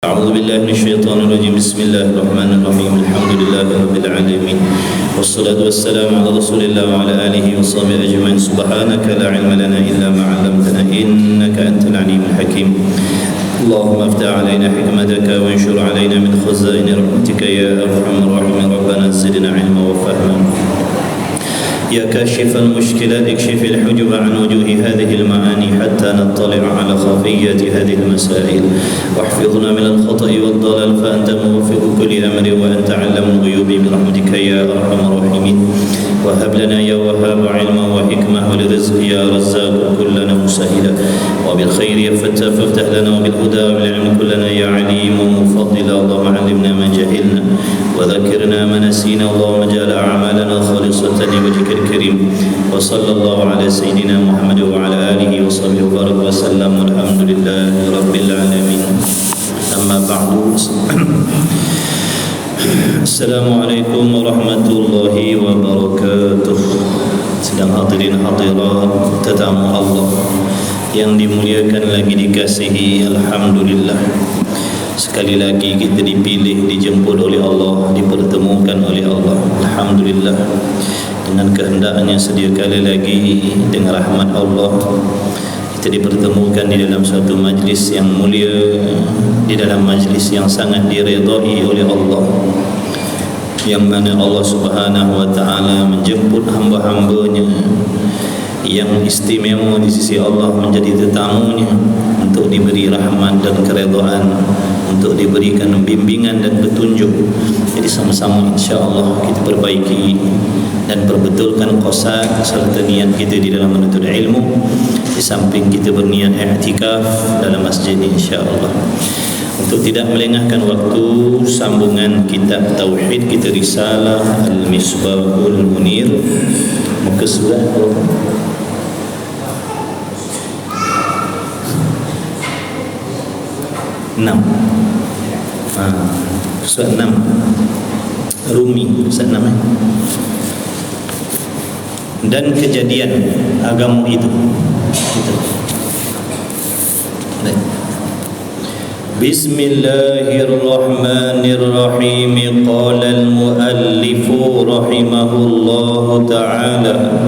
أعوذ بالله من الشيطان الرجيم بسم الله الرحمن الرحيم الحمد لله رب العالمين والصلاة والسلام على رسول الله وعلى آله وصحبه أجمعين سبحانك لا علم لنا إلا ما علمتنا إنك أنت العليم الحكيم اللهم افتح علينا حكمتك وانشر علينا من خزائن رحمتك يا أرحم الراحمين ربنا زدنا علما وفهما يا كاشف المشكلات اكشف الحجب عن وجوه هذه المعاني حتى نطلع على خفية هذه المسائل واحفظنا من الخطأ والضلال فأنت موفق كل أمر وأنت علم الغيوب برحمتك يا أرحم الراحمين وهب لنا يا وهاب علما وحكمة ولرزق يا رزاق كلنا مسهلا وبالخير يا فتاح فافتح لنا وبالهدى وبالعلم كلنا يا عليم مفضلا اللهم علمنا ما جهلنا وذكرنا ما نسينا اللهم اجعل أعمالنا خالصة لوجهك الكريم وصلى الله على سيدنا محمد وعلى آله وصحبه وبارك وسلم والحمد لله رب العالمين أما بعد Assalamualaikum warahmatullahi wabarakatuh. Sedang hadirin hadirat tetamu Allah yang dimuliakan lagi dikasihi, alhamdulillah. Sekali lagi kita dipilih, dijemput oleh Allah, dipertemukan oleh Allah, alhamdulillah. Dengan kehendaknya sedia kali lagi dengan rahmat Allah kita dipertemukan di dalam satu majlis yang mulia, di dalam majlis yang sangat diredai oleh Allah, yang mana Allah Subhanahu wa taala menjemput hamba-hambanya yang istimewa di sisi Allah menjadi tetamunya untuk diberi rahmat dan keredaan, untuk diberikan bimbingan dan petunjuk. Jadi sama-sama insya-Allah kita perbaiki dan perbetulkan qasad serta niat kita di dalam menuntut ilmu, di samping kita berniat i'tikaf dalam masjid insya-Allah. Untuk tidak melengahkan waktu, sambungan kitab tauhid kita risalah Al-Misbahul Munir, muka surat 6. Surat 6 Rumi, surat 6 dan kejadian agama itu. Bismillahirrahmanirrahim. Qala al-muallifu rahimahullahu ta'ala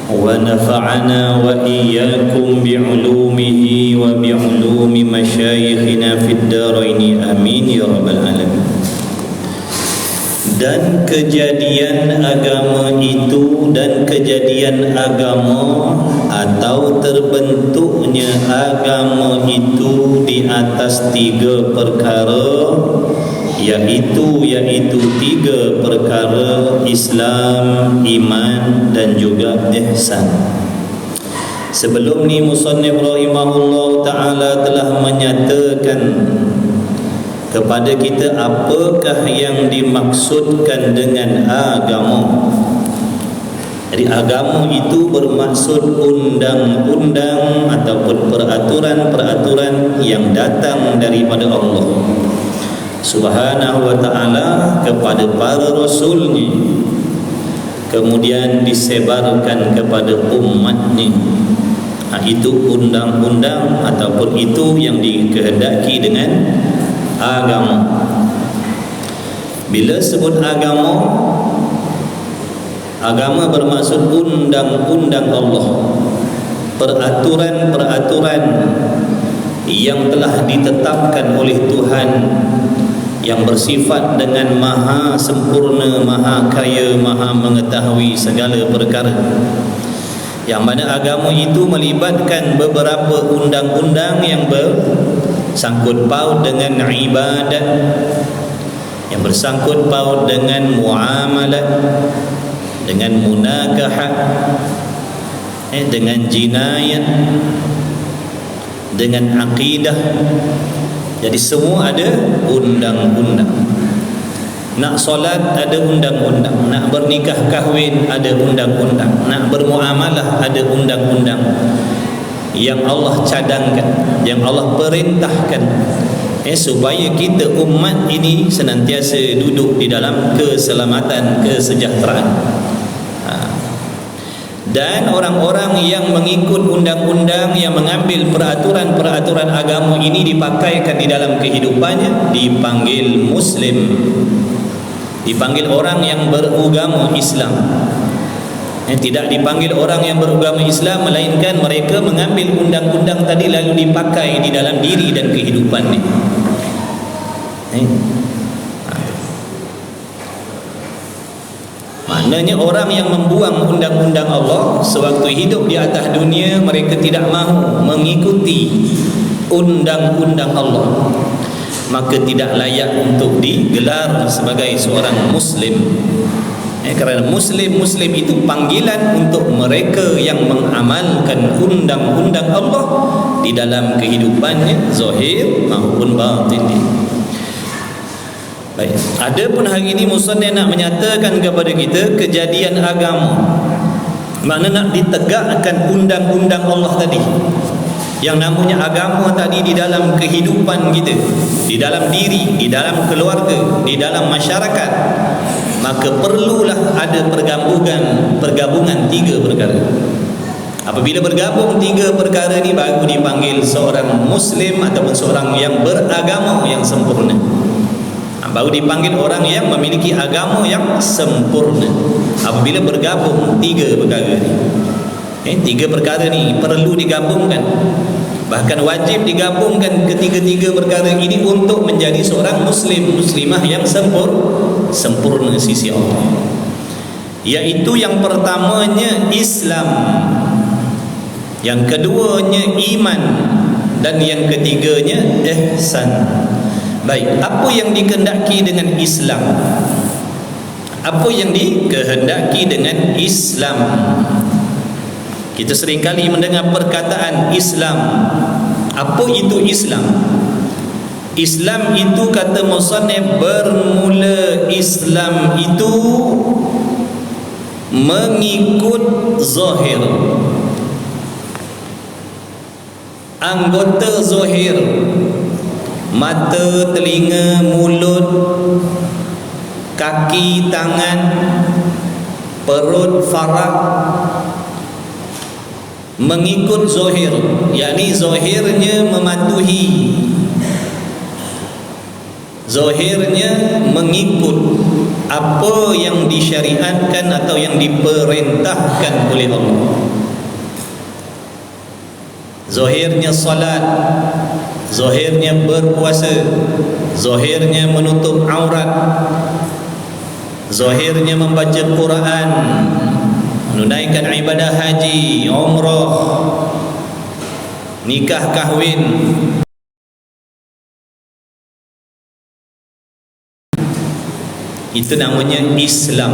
wa nafa'ana wa iyyakum bi'ulumihi wa bi'ulumi masyayikhina fid darain amin ya rabbal alamin. Dan kejadian agama itu, dan kejadian agama atau terbentuknya agama itu di atas 3 perkara, yaitu 3 perkara: Islam, iman dan juga ihsan. Sebelum ni musannif rahimahullah ta'ala telah menyatakan kepada kita apakah yang dimaksudkan dengan agama. Jadi agama itu bermaksud undang-undang ataupun peraturan-peraturan yang datang daripada Allah Subhanahu wa ta'ala kepada para rasulnya, kemudian disebarkan kepada umatnya. Itu undang-undang ataupun itu yang dikehendaki dengan agama. Bila sebut agama, agama bermaksud undang-undang Allah, peraturan-peraturan yang telah ditetapkan oleh Tuhan yang bersifat dengan maha sempurna, maha kaya, maha mengetahui segala perkara. Yang mana agama itu melibatkan beberapa undang-undang yang bersangkut paut dengan ibadat, yang bersangkut paut dengan muamalat, dengan munakahat, dengan jinayat, dengan akidah. Jadi semua ada undang-undang. Nak solat ada undang-undang, nak bernikah kahwin ada undang-undang, nak bermuamalah ada undang-undang yang Allah cadangkan, yang Allah perintahkan, supaya kita umat ini senantiasa duduk di dalam keselamatan, kesejahteraan. Dan orang-orang yang mengikut undang-undang, yang mengambil peraturan-peraturan agama ini dipakaikan di dalam kehidupannya, dipanggil Muslim, dipanggil orang yang beragama Islam. Tidak dipanggil orang yang beragama Islam, melainkan mereka mengambil undang-undang tadi lalu dipakai di dalam diri dan kehidupannya. Maknanya orang yang membuang undang-undang Allah sewaktu hidup di atas dunia, mereka tidak mahu mengikuti undang-undang Allah, maka tidak layak untuk digelar sebagai seorang Muslim. Kerana Muslim itu panggilan untuk mereka yang mengamalkan undang-undang Allah di dalam kehidupannya, zahir maupun batin. Baik. Adapun hari ini musannif nak menyatakan kepada kita kejadian agama, makna nak ditegakkan undang-undang Allah tadi, yang namanya agama tadi di dalam kehidupan kita, di dalam diri, di dalam keluarga, di dalam masyarakat. Maka perlulah ada pergabungan tiga perkara. Apabila bergabung tiga perkara ni, baru dipanggil seorang Muslim ataupun seorang yang beragama yang sempurna. Baru dipanggil orang yang memiliki agama yang sempurna. Apabila bergabung tiga perkara ni, tiga perkara ni perlu digabungkan, bahkan wajib digabungkan ketiga-tiga perkara ini untuk menjadi seorang Muslim, Muslimah yang sempurna sisi Allah. Iaitu yang pertamanya Islam, yang keduanya iman, dan yang ketiganya ihsan. Baik, apa yang dikehendaki dengan Islam? Apa yang dikehendaki dengan Islam? Kita seringkali mendengar perkataan Islam. Apa itu Islam? Islam itu, kata musannif, bermula Islam itu mengikut zahir, anggota zahir, mata, telinga, mulut, kaki, tangan, perut, faraq, mengikut zahir, yakni zahirnya mematuhi, zahirnya mengikut apa yang disyariatkan atau yang diperintahkan oleh Allah. Zahirnya salat, zahirnya berpuasa, zahirnya menutup aurat, zahirnya membaca Quran, menunaikan ibadah haji, umrah, nikah, kahwin. Itu namanya Islam.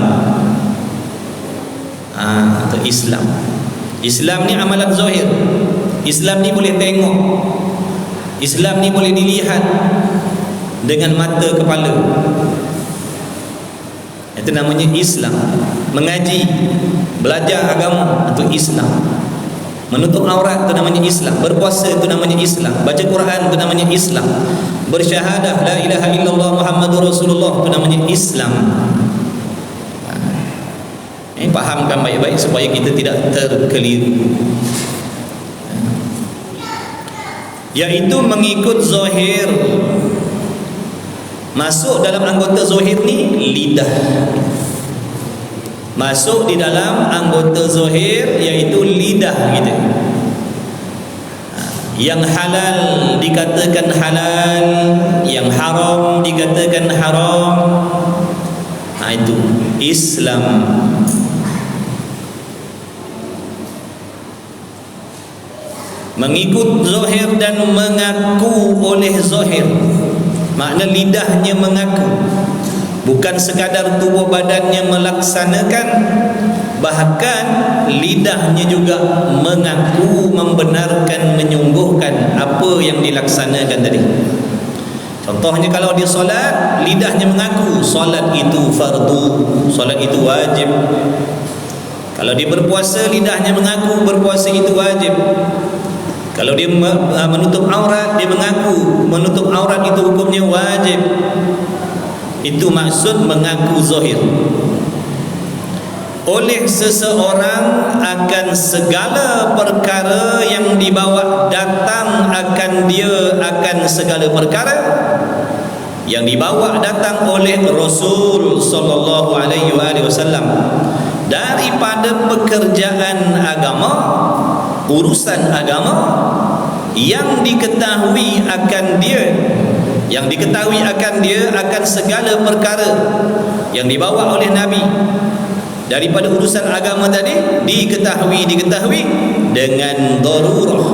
Atau Islam. Islam ni amalan zahir. Islam ni boleh tengok. Islam ni boleh dilihat dengan mata kepala. Itu namanya Islam. Mengaji, belajar agama, itu Islam. Menutup aurat, itu namanya Islam. Berpuasa, itu namanya Islam. Baca Quran, itu namanya Islam. Bersyahadah la ilaha illallah Muhammadur Rasulullah, itu namanya Islam. Fahamkan baik-baik supaya kita tidak terkeliru. Iaitu mengikut zahir. Masuk dalam anggota zahir ni lidah. Masuk di dalam anggota zahir iaitu lidah kita. Yang halal dikatakan halal, yang haram dikatakan haram. Itu Islam. Mengikut zahir dan mengaku oleh zahir. Makna lidahnya mengaku, bukan sekadar tubuh badannya melaksanakan, bahkan lidahnya juga mengaku, membenarkan, menyungguhkan apa yang dilaksanakan tadi. Contohnya kalau dia solat, lidahnya mengaku solat itu fardu, solat itu wajib. Kalau dia berpuasa, lidahnya mengaku berpuasa itu wajib. Kalau dia menutup aurat, dia mengaku menutup aurat itu hukumnya wajib. Itu maksud mengaku zahir. oleh seseorang akan segala perkara yang dibawa datang akan dia akan segala perkara yang dibawa datang oleh Rasul sallallahu alaihi wasallam daripada pekerjaan agama, urusan agama yang diketahui akan dia akan segala perkara yang dibawa oleh Nabi daripada urusan agama tadi diketahui dengan darurah,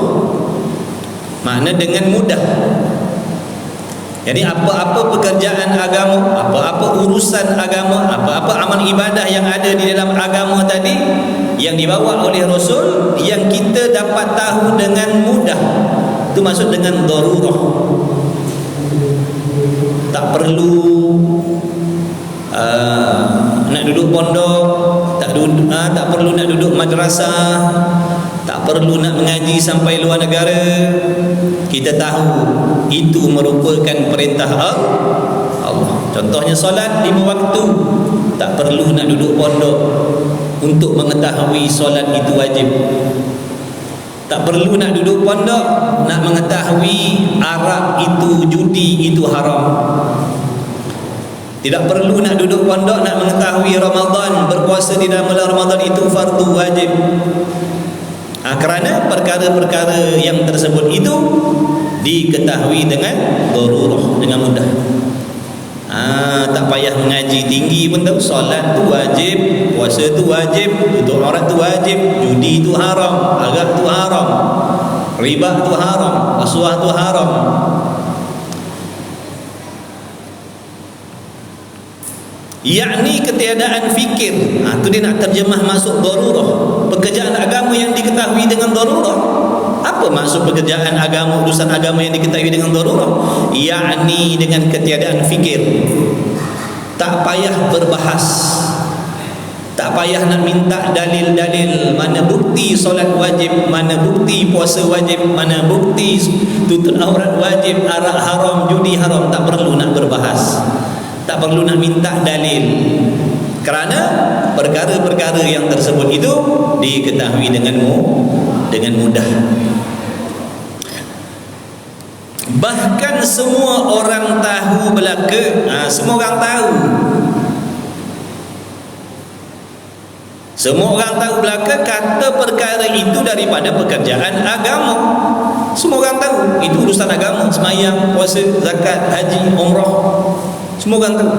makna dengan mudah. Jadi apa-apa pekerjaan agama, apa-apa urusan agama, apa-apa amal ibadah yang ada di dalam agama tadi yang dibawa oleh Rasul yang kita dapat tahu dengan mudah, itu maksud dengan darurah. Tak perlu nak duduk pondok, tak perlu nak duduk madrasah, tak perlu nak mengaji sampai luar negara. Kita tahu itu merupakan perintah Allah. Contohnya solat 5 waktu, tak perlu nak duduk pondok untuk mengetahui solat itu wajib. Tak perlu nak duduk pondok nak mengetahui arak itu judi itu haram. Tidak perlu nak duduk pondok nak mengetahui Ramadan, berpuasa di dalam bulan Ramadan itu fardu wajib. Kerana perkara-perkara yang tersebut itu diketahui dengan darurah, dengan mudah. Tak payah mengaji tinggi pun tahu solat tu wajib, puasa tu wajib, tutup aurat tu wajib, judi tu haram, arak tu haram, riba tu haram, rasuah tu haram. Yakni ketiadaan fikir. Itu dia nak terjemah masuk darurah. Pekerjaan agama yang diketahui dengan darurah. Apa maksud pekerjaan agama, urusan agama yang diketahui dengan darurah? Yakni dengan ketiadaan fikir. Tak payah berbahas, tak payah nak minta dalil-dalil mana bukti solat wajib, mana bukti puasa wajib, mana bukti tutup aurat wajib, arak haram, judi haram. Tak perlu nak berbahas, tak perlu nak minta dalil, kerana perkara-perkara yang tersebut itu diketahui dengan mudah. Bahkan semua orang tahu belaka, semua orang tahu, semua orang tahu belaka kata perkara itu daripada pekerjaan agama. Semua orang tahu itu urusan agama, sembahyang, puasa, zakat, haji, umrah. Semua orang tahu.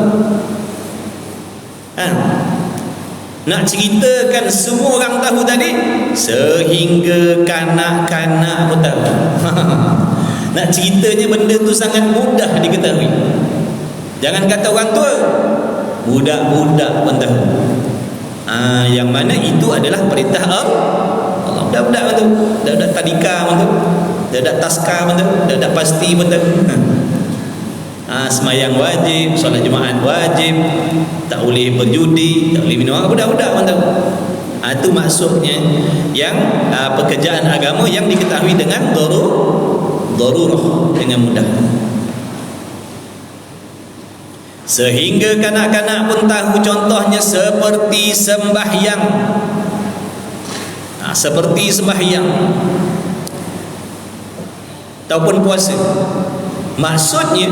Nak ceritakan semua orang tahu tadi, sehingga kanak-kanak pun tahu. Nak ceritanya benda tu sangat mudah diketahui. Jangan kata orang tua, budak-budak pun tahu. Yang mana itu adalah perintah Allah. Budak-budak pun tahu, budak-budak tadika pun tahu, budak-budak taska pun tahu, budak-budak pasti pun tahu. Semayang wajib, solat Jumaat wajib, tak boleh berjudi, tak boleh minum, budak-budak pun tahu. Itu maksudnya yang pekerjaan agama yang diketahui dengan darurah, dengan mudah. Sehingga kanak-kanak pun tahu, contohnya seperti sembahyang. Seperti sembahyang ataupun puasa. Maksudnya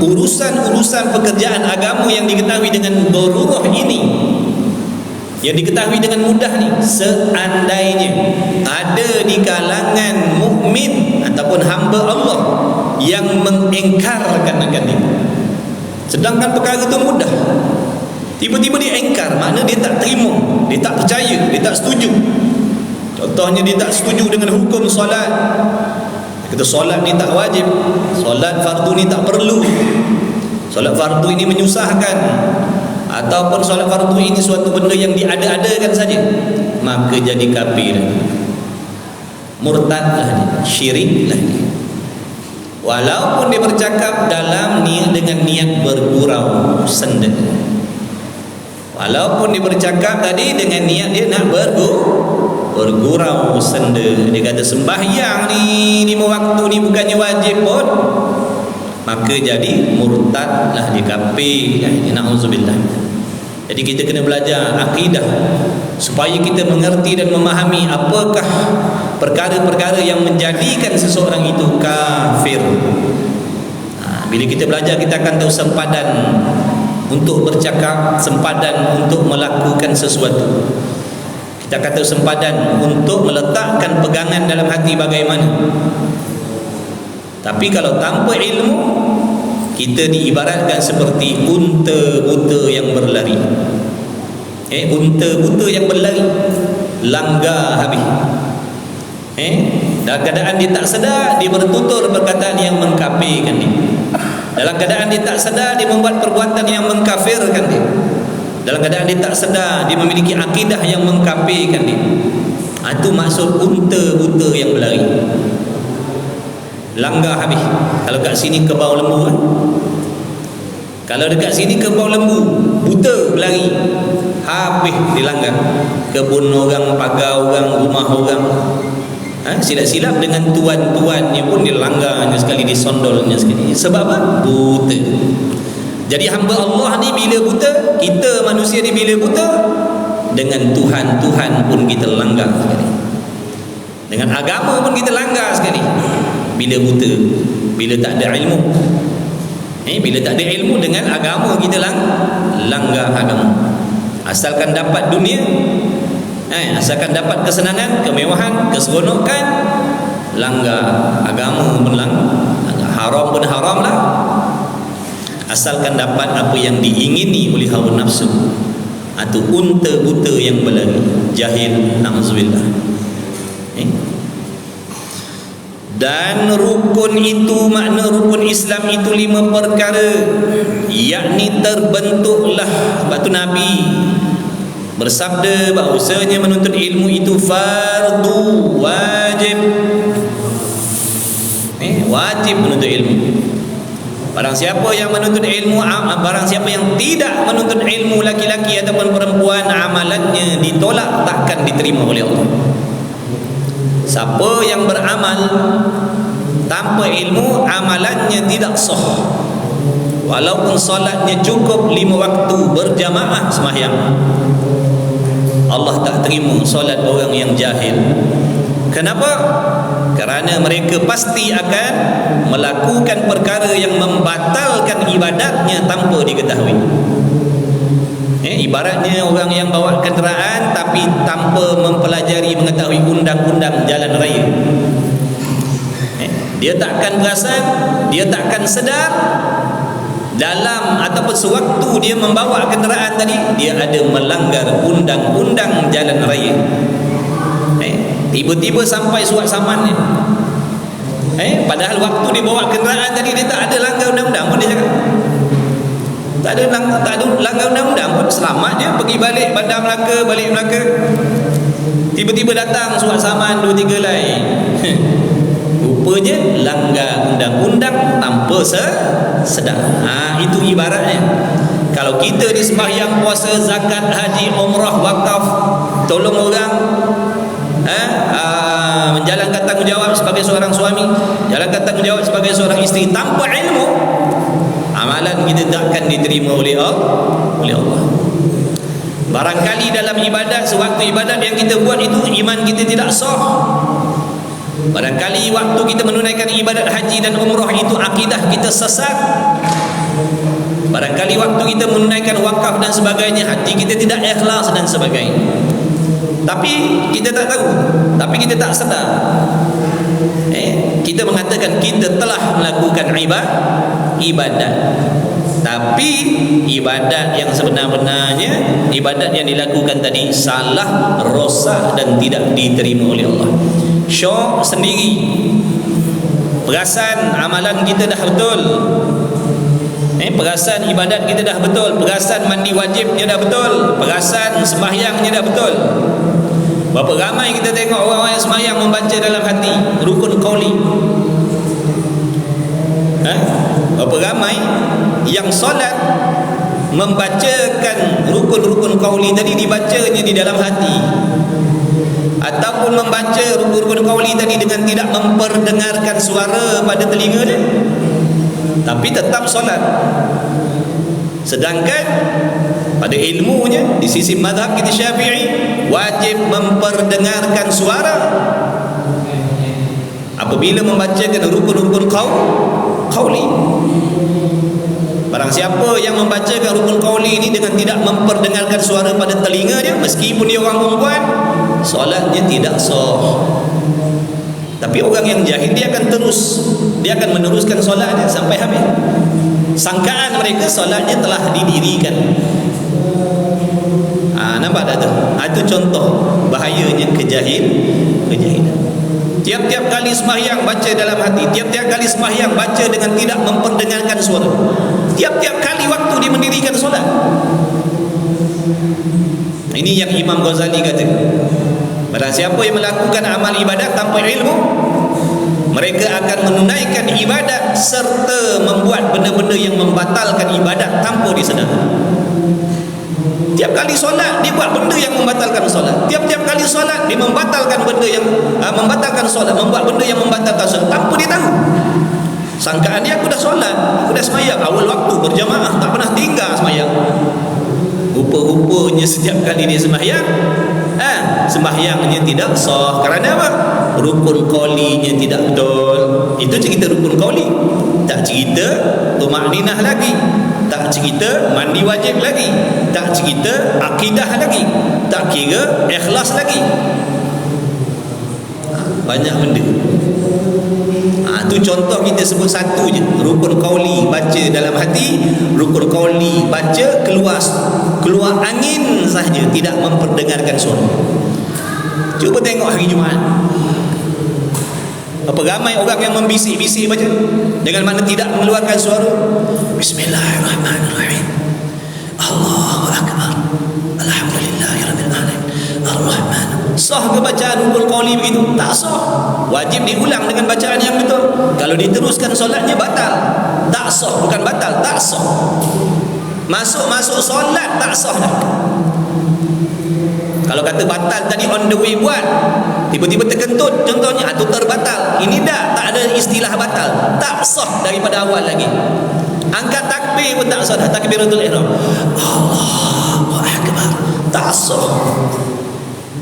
urusan-urusan pekerjaan agama yang diketahui dengan darurah ini, yang diketahui dengan mudah ni, seandainya ada di kalangan mukmin ataupun hamba Allah yang mengingkarkan akan itu, sedangkan perkara itu mudah, tiba-tiba dia ingkar, makna dia tak terima, dia tak percaya, dia tak setuju. Contohnya dia tak setuju dengan hukum solat. Kita solat ni tak wajib, solat fardu ni tak perlu, solat fardu ini menyusahkan, ataupun solat fardu ini suatu benda yang diada-adakan saja, maka jadi kafir, murtadlah, syiriklah. Walaupun dia bercakap dalam niat, dengan niat bergurau senda, walaupun dia bercakap tadi dengan niat dia nak bergurau senda, dia kata sembahyang ni 5 waktu ni bukannya wajib pun, maka jadi murtadlah, dia kafir. Na'udzubillah. Jadi kita kena belajar akidah supaya kita mengerti dan memahami apakah perkara-perkara yang menjadikan seseorang itu kafir. Bila kita belajar, kita akan tahu sempadan untuk bercakap, sempadan untuk melakukan sesuatu. Kita akan tahu sempadan untuk meletakkan pegangan dalam hati bagaimana. Tapi kalau tanpa ilmu, kita diibaratkan seperti unta buta yang berlari. Unta buta yang berlari, langgar habis. Dalam keadaan dia tak sedar, dia bertutur perkataan yang mengkafirkan dia. Dalam keadaan dia tak sedar, dia membuat perbuatan yang mengkafirkan dia. Dalam keadaan dia tak sedar, dia memiliki akidah yang mengkafirkan dia. Itu maksud unta buta yang berlari, langgar habis. Kalau kat sini kerbau lembu kan? Kalau dekat sini kerbau lembu, buta berlari, habis dilanggar. Kebun orang, pagar orang, rumah orang, silap-silap dengan tuan-tuannya pun dilanggarnya sekali, disondolnya sekali. Sebab apa? Buta. Jadi hamba Allah ni bila buta, kita manusia ni bila buta, dengan Tuhan pun kita langgar sekali, dengan agama pun kita langgar sekali. Bila buta, bila tak ada ilmu, bila tak ada ilmu, dengan agama kita langgar agama. Asalkan dapat dunia, asalkan dapat kesenangan, kemewahan, keseronokan, langgar agama pun langgar, haram pun haram lah. Asalkan dapat apa yang diingini oleh hawa nafsu, atau unta buta yang berlari, jahil, na'udzubillah. Dan rukun itu, makna rukun Islam itu 5 perkara, yakni terbentuklah. Sebab tu Nabi bersabda bahawasanya menuntut ilmu itu fardu, wajib. Wajib menuntut ilmu. Barang siapa yang menuntut ilmu, barang siapa yang tidak menuntut ilmu, laki-laki ataupun perempuan, amalannya ditolak, takkan diterima oleh Allah. Siapa yang beramal tanpa ilmu, amalannya tidak sah. Walaupun solatnya cukup 5 waktu berjamaah sembahyang, Allah tak terima solat orang yang jahil. Kenapa? Kerana mereka pasti akan melakukan perkara yang membatalkan ibadatnya tanpa diketahui. Ibaratnya orang yang bawa kenderaan tapi tanpa mempelajari, mengetahui undang-undang jalan raya. Dia takkan perasan, dia takkan sedar dalam ataupun sewaktu dia membawa kenderaan tadi, dia ada melanggar undang-undang jalan raya. Tiba-tiba sampai surat samannya, padahal waktu dia bawa kenderaan tadi dia tak ada langgar undang-undang pun. Dia cakap tak ada langgar undang-undang pun, selamat je, pergi balik Bandar Melaka, balik Melaka. Tiba-tiba datang surat saman 2-3 lain. Rupanya langgar undang-undang tanpa sedar. Itu ibaratnya. Kalau kita di sembahyang, puasa, zakat, haji, umrah, wakaf, tolong orang, menjalankan tanggungjawab sebagai seorang suami, jalankan tanggungjawab sebagai seorang isteri, tanpa ilmu, amalan kita takkan diterima oleh Allah. Barangkali dalam ibadat, sewaktu ibadat yang kita buat itu, iman kita tidak sah. Barangkali waktu kita menunaikan ibadat haji dan umrah itu, akidah kita sesat. Barangkali waktu kita menunaikan wakaf dan sebagainya, hati kita tidak ikhlas dan sebagainya. Tapi kita tak tahu, tapi kita tak sedar. Kita mengatakan kita telah melakukan ibadat, tapi ibadat yang sebenar-benarnya, ibadat yang dilakukan tadi salah, rosak dan tidak diterima oleh Allah. Syok sendiri, perasan amalan kita dah betul, perasan ibadat kita dah betul, perasan mandi wajibnya dah betul, perasan sembahyangnya dah betul. Berapa ramai kita tengok orang-orang yang sembahyang membaca dalam hati rukun qauli. Berapa ramai yang solat membacakan rukun-rukun qauli tadi, dibacanya di dalam hati, ataupun membaca rukun-rukun qauli tadi dengan tidak memperdengarkan suara pada telinga dia, tapi tetap solat. Sedangkan pada ilmunya di sisi mazhab kita Syafi'i wajib memperdengarkan suara apabila membacakan rukun-rukun qauli. Barang siapa yang membacakan rukun qauli ini dengan tidak memperdengarkan suara pada telinga dia, meskipun dia orang perempuan, solatnya tidak sah. Tapi orang yang jahil dia akan meneruskan solatnya sampai habis. Sangkaan mereka solatnya telah didirikan. Nampak tak tu? Itu contoh bahayanya kejahilan. Tiap-tiap kali sembahyang baca dalam hati, tiap-tiap kali sembahyang baca dengan tidak memperdengarkan suara. Tiap-tiap kali waktu dia mendirikan solat. Ini yang Imam Ghazali kata. Barang siapa yang melakukan amal ibadat tanpa ilmu, mereka akan menunaikan ibadat serta membuat benda-benda yang membatalkan ibadat tanpa disedar. Tiap kali solat dia buat benda yang membatalkan solat. Tiap-tiap kali solat dia membatalkan benda yang membatalkan solat, membuat benda yang membatalkan solat tanpa dia tahu. Sangkaan dia, aku dah solat, aku dah sembahyang awal waktu berjamaah, tak pernah tinggal sembahyang. Rupa-rupanya setiap kali dia sembahyang, sembahyangnya tidak sah. Kerana apa? Rukun qaulinya tidak betul. Itu cerita rukun qauli. Tak cerita tumakninah lagi, tak cerita mandi wajib lagi, tak cerita akidah lagi, tak kira ikhlas lagi. Banyak benda. Itu contoh kita sebut satu je. Rukun qauli baca dalam hati, rukun qauli baca keluar angin sahaja, tidak memperdengarkan suara. Cuba tengok hari Jumaat, apa ramai orang yang membisik-bisik baca dengan mana tidak mengeluarkan suara. Bismillahirrahmanirrahim, Allahu Akbar, Alhamdulillahirabbil alamin, Ar-Rahman. Sah ke bacaan rukun qauli begitu? Tak sah. Wajib diulang dengan bacaan yang betul. Kalau diteruskan solatnya batal. Tak sah, bukan batal, tak sah. Masuk solat tak sah dah. Kalau kata batal tadi on the way buat, tiba-tiba terkentut contohnya, itu terbatal. Ini tak ada istilah batal, tak sah daripada awal lagi. Angkat takbir pun tak sah dah, takbiratul ihram, Allahu Akbar, tak sah.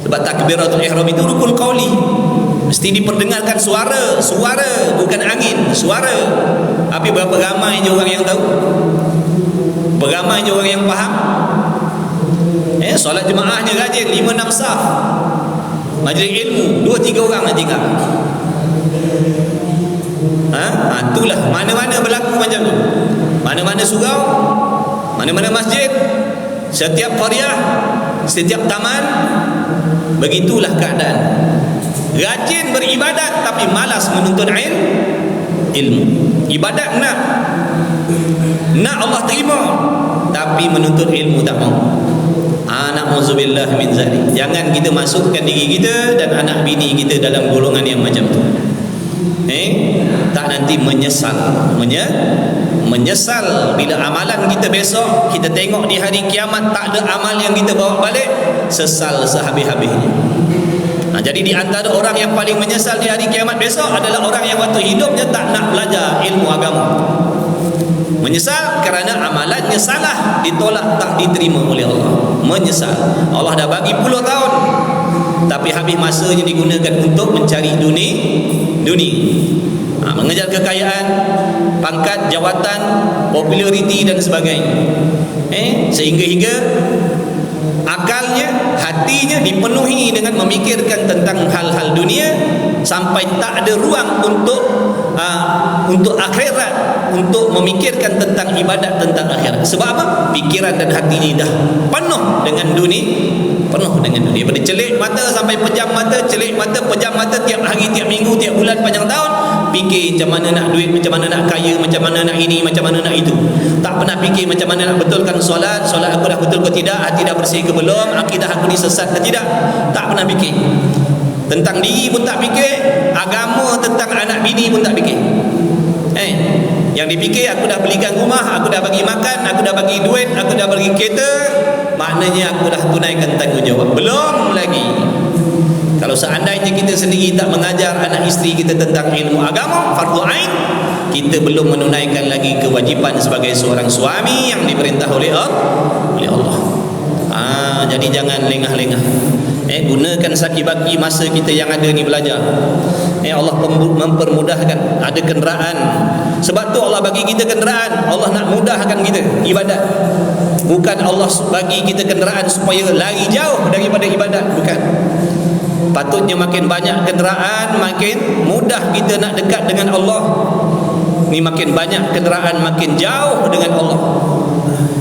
Sebab takbiratul ihram itu rukun qauli, mesti diperdengarkan suara bukan angin, suara. Tapi berapa ramai je orang yang tahu, berapa ramai je orang yang faham. Solat jemaahnya rajin 5-6 saf, majlis ilmu 2-3 orang nak tinggal. Itulah mana-mana berlaku macam tu. Mana-mana surau, mana-mana masjid, setiap qaryah, setiap taman, begitulah keadaan. Rajin beribadat tapi malas menuntut ilmu. Ibadat nak Allah terima, tapi menuntut ilmu tak mau. Na'udzubillah min zalik. Jangan kita masukkan diri kita dan anak bini kita dalam golongan yang macam tu. Tak nanti menyesal bila amalan kita besok kita tengok di hari kiamat tak ada amal yang kita bawa balik, sesal sehabis-habisnya. Jadi di antara orang yang paling menyesal di hari kiamat besok adalah orang yang waktu hidupnya tak nak belajar ilmu agama. Menyesal kerana amalannya salah, ditolak, tak diterima oleh Allah. Menyesal. Allah dah bagi puluh tahun, tapi habis masanya digunakan untuk mencari dunia. Mengejar kekayaan, pangkat, jawatan, populariti dan sebagainya. Sehingga akalnya, hatinya dipenuhi dengan memikirkan tentang hal-hal dunia, sampai tak ada ruang untuk akhirat, untuk memikirkan tentang ibadat, tentang akhirat. Sebab apa? Pikiran dan hatinya dah penuh dengan dunia. Pada celik mata sampai pejam mata, celik mata, pejam mata, tiap hari, tiap minggu, tiap bulan, panjang tahun fikir macam mana nak duit, macam mana nak kaya, macam mana nak ini, macam mana nak itu. Tak pernah fikir macam mana nak betulkan solat aku dah betul ke tidak, hati dah bersih ke belum, akidah aku ni sesat ke tidak. Tak pernah fikir. Tentang diri pun tak fikir, agama, tentang anak bini pun tak fikir. Yang dipikir, aku dah belikan rumah, aku dah bagi makan, aku dah bagi duit, aku dah bagi kereta, maknanya aku dah tunaikan tanggungjawab. Belum lagi. Kalau seandainya kita sendiri tak mengajar anak isteri kita tentang ilmu agama, fardu ain, kita belum menunaikan lagi kewajipan sebagai seorang suami yang diperintah oleh Allah. Jadi jangan lengah-lengah. Gunakan saki-baki masa kita yang ada ni belajar. Allah mempermudahkan. Ada kenderaan. Sebab tu Allah bagi kita kenderaan. Allah nak mudahkan kita ibadat. Bukan Allah bagi kita kenderaan supaya lari jauh daripada ibadat. Bukan. Patutnya makin banyak kenderaan, makin mudah kita nak dekat dengan Allah. Ni makin banyak kenderaan, makin jauh dengan Allah.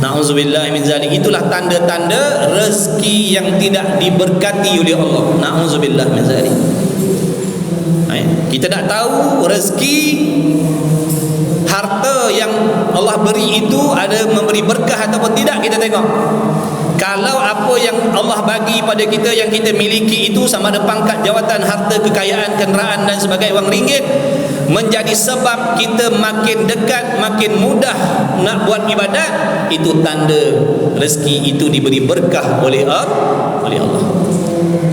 Na'udzubillah min zalik. Itulah tanda-tanda rezeki yang tidak diberkati oleh Allah. Na'udzubillah min zalik. Kita tak tahu rezeki harta yang Allah beri itu ada memberi berkah ataupun tidak, kita tengok. Kalau apa yang Allah bagi pada kita yang kita miliki itu sama ada pangkat, jawatan, harta, kekayaan, kenderaan dan sebagainya, wang ringgit, menjadi sebab kita makin dekat, makin mudah nak buat ibadat, itu tanda rezeki itu diberi berkah oleh Allah.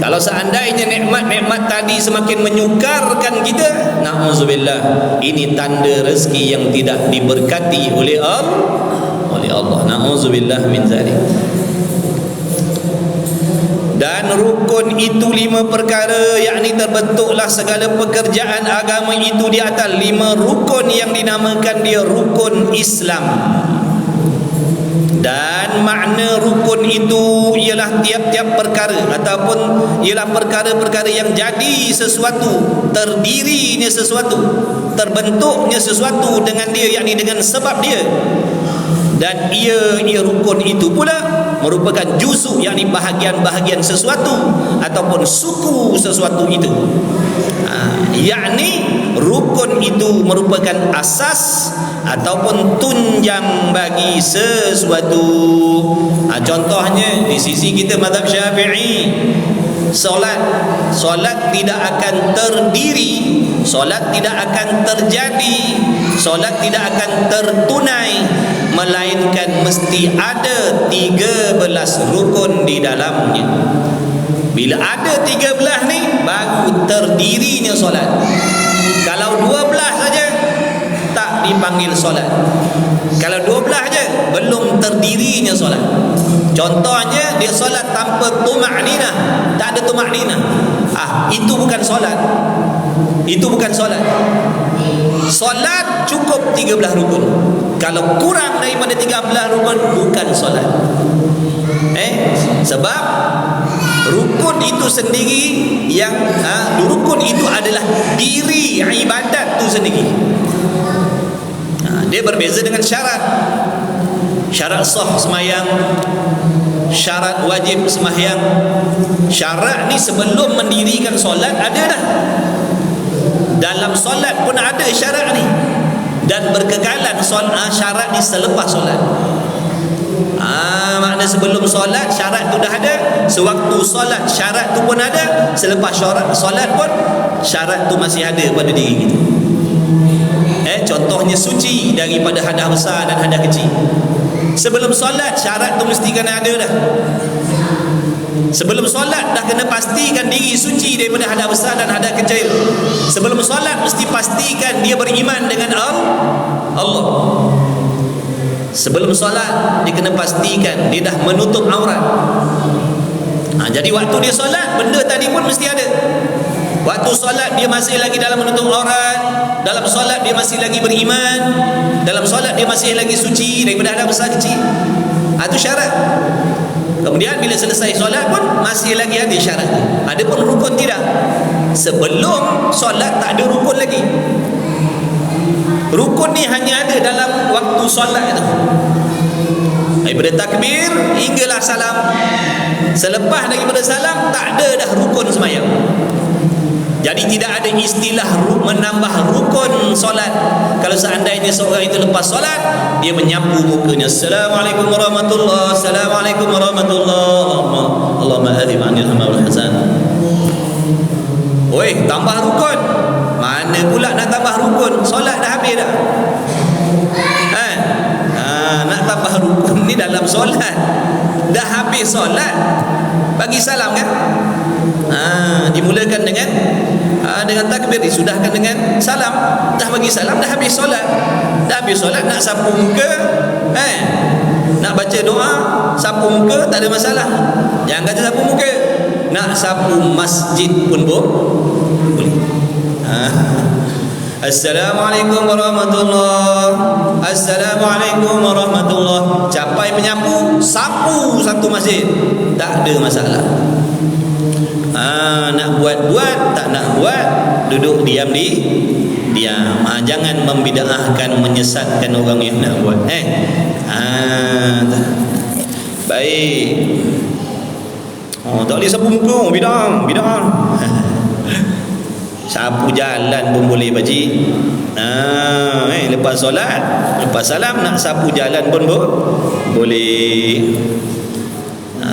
Kalau seandainya nikmat-nikmat tadi semakin menyukarkan kita, na'udzubillah, ini tanda rezeki yang tidak diberkati oleh Allah. Na'udzubillah min zalik. Dan rukun itu 5 perkara, yakni terbentuklah segala pekerjaan agama itu di atas 5 rukun yang dinamakan dia rukun Islam. Dan makna rukun itu ialah tiap-tiap perkara ataupun ialah perkara-perkara yang jadi sesuatu, terdirinya sesuatu, terbentuknya sesuatu dengan dia, yakni dengan sebab dia. Dan ia rukun itu pula merupakan juzuk, yakni bahagian-bahagian sesuatu ataupun suku sesuatu itu. Yakni rukun itu merupakan asas ataupun tunjang bagi sesuatu. Contohnya di sisi kita mazhab Syafi'i, solat tidak akan terdiri, solat tidak akan terjadi, solat tidak akan tertunai, melainkan mesti ada 13 rukun di dalamnya. Bila ada 13 ni, baru terdirinya solat. Kalau 12 saja, tak dipanggil solat. Kalau 12 saja, belum terdirinya solat. Contohnya, dia solat tanpa tuma'ninah, tak ada tuma'ninah, itu bukan solat. Itu bukan solat. Solat cukup 13 rukun. Kalau kurang daripada 13 rukun, bukan solat. Sebab rukun itu sendiri yang rukun itu adalah diri ibadat itu sendiri. Dia berbeza dengan syarat. Syarat sah sembahyang, syarat wajib sembahyang. Syarat ni sebelum mendirikan solat ada dah. Dalam solat pun ada syarat ni, dan berkekalan syarat ni selepas solat. Makna sebelum solat syarat tu dah ada, sewaktu solat syarat tu pun ada, selepas solat pun syarat tu masih ada pada diri kita. Contohnya suci daripada hadas besar dan hadas kecil. Sebelum solat syarat tu mesti kena ada dah. Sebelum solat dah kena pastikan diri suci daripada hadas besar dan hadas kecil. Sebelum solat mesti pastikan dia beriman dengan Allah. Sebelum solat dia kena pastikan dia dah menutup aurat. Jadi waktu dia solat, benda tadi pun mesti ada. Waktu solat dia masih lagi dalam menutup aurat, dalam solat dia masih lagi beriman, dalam solat dia masih lagi suci daripada hadas besar kecil. Itu syarat. Kemudian bila selesai solat pun masih lagi ada syarat. Ada pun rukun tidak. Sebelum solat tak ada rukun lagi. Rukun ni hanya ada dalam waktu solat itu. Daripada takbir hinggalah salam. Selepas daripada salam tak ada dah rukun sembahyang. Jadi tidak ada istilah menambah rukun solat. Kalau seandainya seorang itu lepas solat, dia menyapu mukanya, Assalamualaikum warahmatullahi, Assalamualaikum warahmatullahi, Allahumma adhim anil hamma wal hasan. Oi, tambah rukun. Mana pula nak tambah rukun? Solat dah habis dah. Nak tambah rukun ni dalam solat. Dah habis solat, bagi salam kan? Dimulakan dengan dengan takbir, disudahkan dengan salam. Dah bagi salam, dah habis solat. Dah habis solat, nak sapu muka, nak baca doa, sapu muka, tak ada masalah. Jangan kata sapu muka, nak sapu masjid pun boleh. Assalamualaikum warahmatullahi. Assalamualaikum warahmatullahi. Capai penyapu, sapu satu masjid, tak ada masalah. Nak buat, tak nak buat, duduk diam diam. Jangan membid'ahkan, menyesatkan orang yang nak buat. Baik. Tak boleh sapu muka, bid'ah. Sapu jalan pun boleh baji. Lepas solat, lepas salam, nak sapu jalan pun boleh.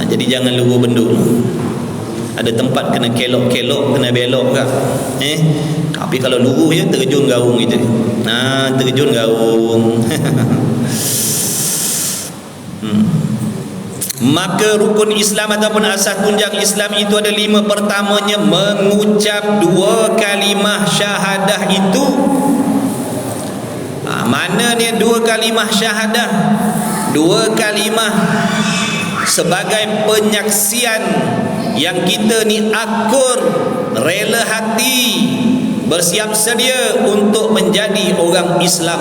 Jadi jangan lugu bendul. Ada tempat kena kelok-kelok, kena belok kan. Tapi kalau lugu je terjun gaung gitu. Terjun gaung. Maka rukun Islam ataupun asas tunjang Islam itu ada 5. Pertamanya, mengucap 2 kalimah syahadah itu. Mana ni 2 kalimah syahadah? 2 kalimah sebagai penyaksian yang kita ni akur, rela hati, bersiap sedia untuk menjadi orang Islam.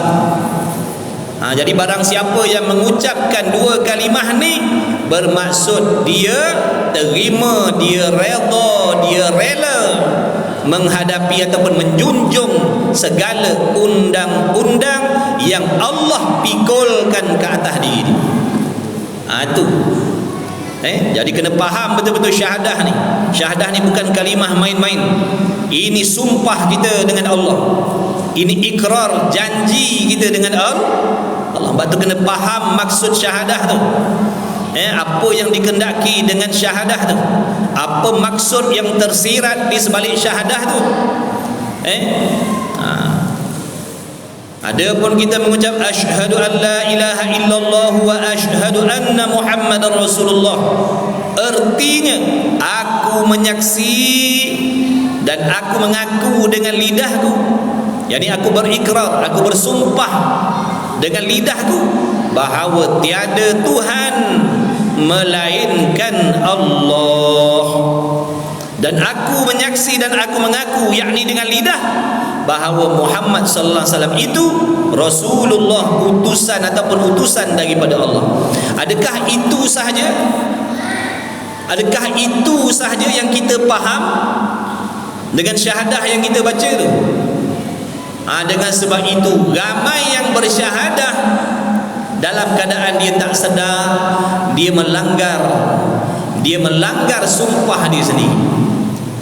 Jadi barang siapa yang mengucapkan 2 kalimah ni, bermaksud dia terima, dia redha, dia rela menghadapi ataupun menjunjung segala undang-undang yang Allah pikulkan ke atas diri. Itu. Jadi kena faham betul-betul syahadah ni. Syahadah ni bukan kalimah main-main. Ini sumpah kita dengan Allah. Ini ikrar, janji kita dengan Allah. Sebab tu kena faham maksud syahadah tu. Apa yang dikendaki dengan syahadah tu? Apa maksud yang tersirat di sebalik syahadah tu? Ada pun kita mengucap asyhadu an la ilaha illallah wa asyhadu anna Muhammadar Rasulullah. Artinya aku menyaksi dan aku mengaku dengan lidahku. Yani aku berikrar, aku bersumpah dengan lidahku bahawa tiada Tuhan melainkan Allah. Dan aku menyaksi dan aku mengaku, yakni dengan lidah, bahawa Muhammad sallallahu alaihi wasallam itu Rasulullah, utusan ataupun utusan daripada Allah. Adakah itu sahaja? Adakah itu sahaja yang kita faham dengan syahadah yang kita baca tu? Dengan sebab itu ramai yang bersyahadah dalam keadaan dia tak sedar, dia melanggar sumpah dia sendiri.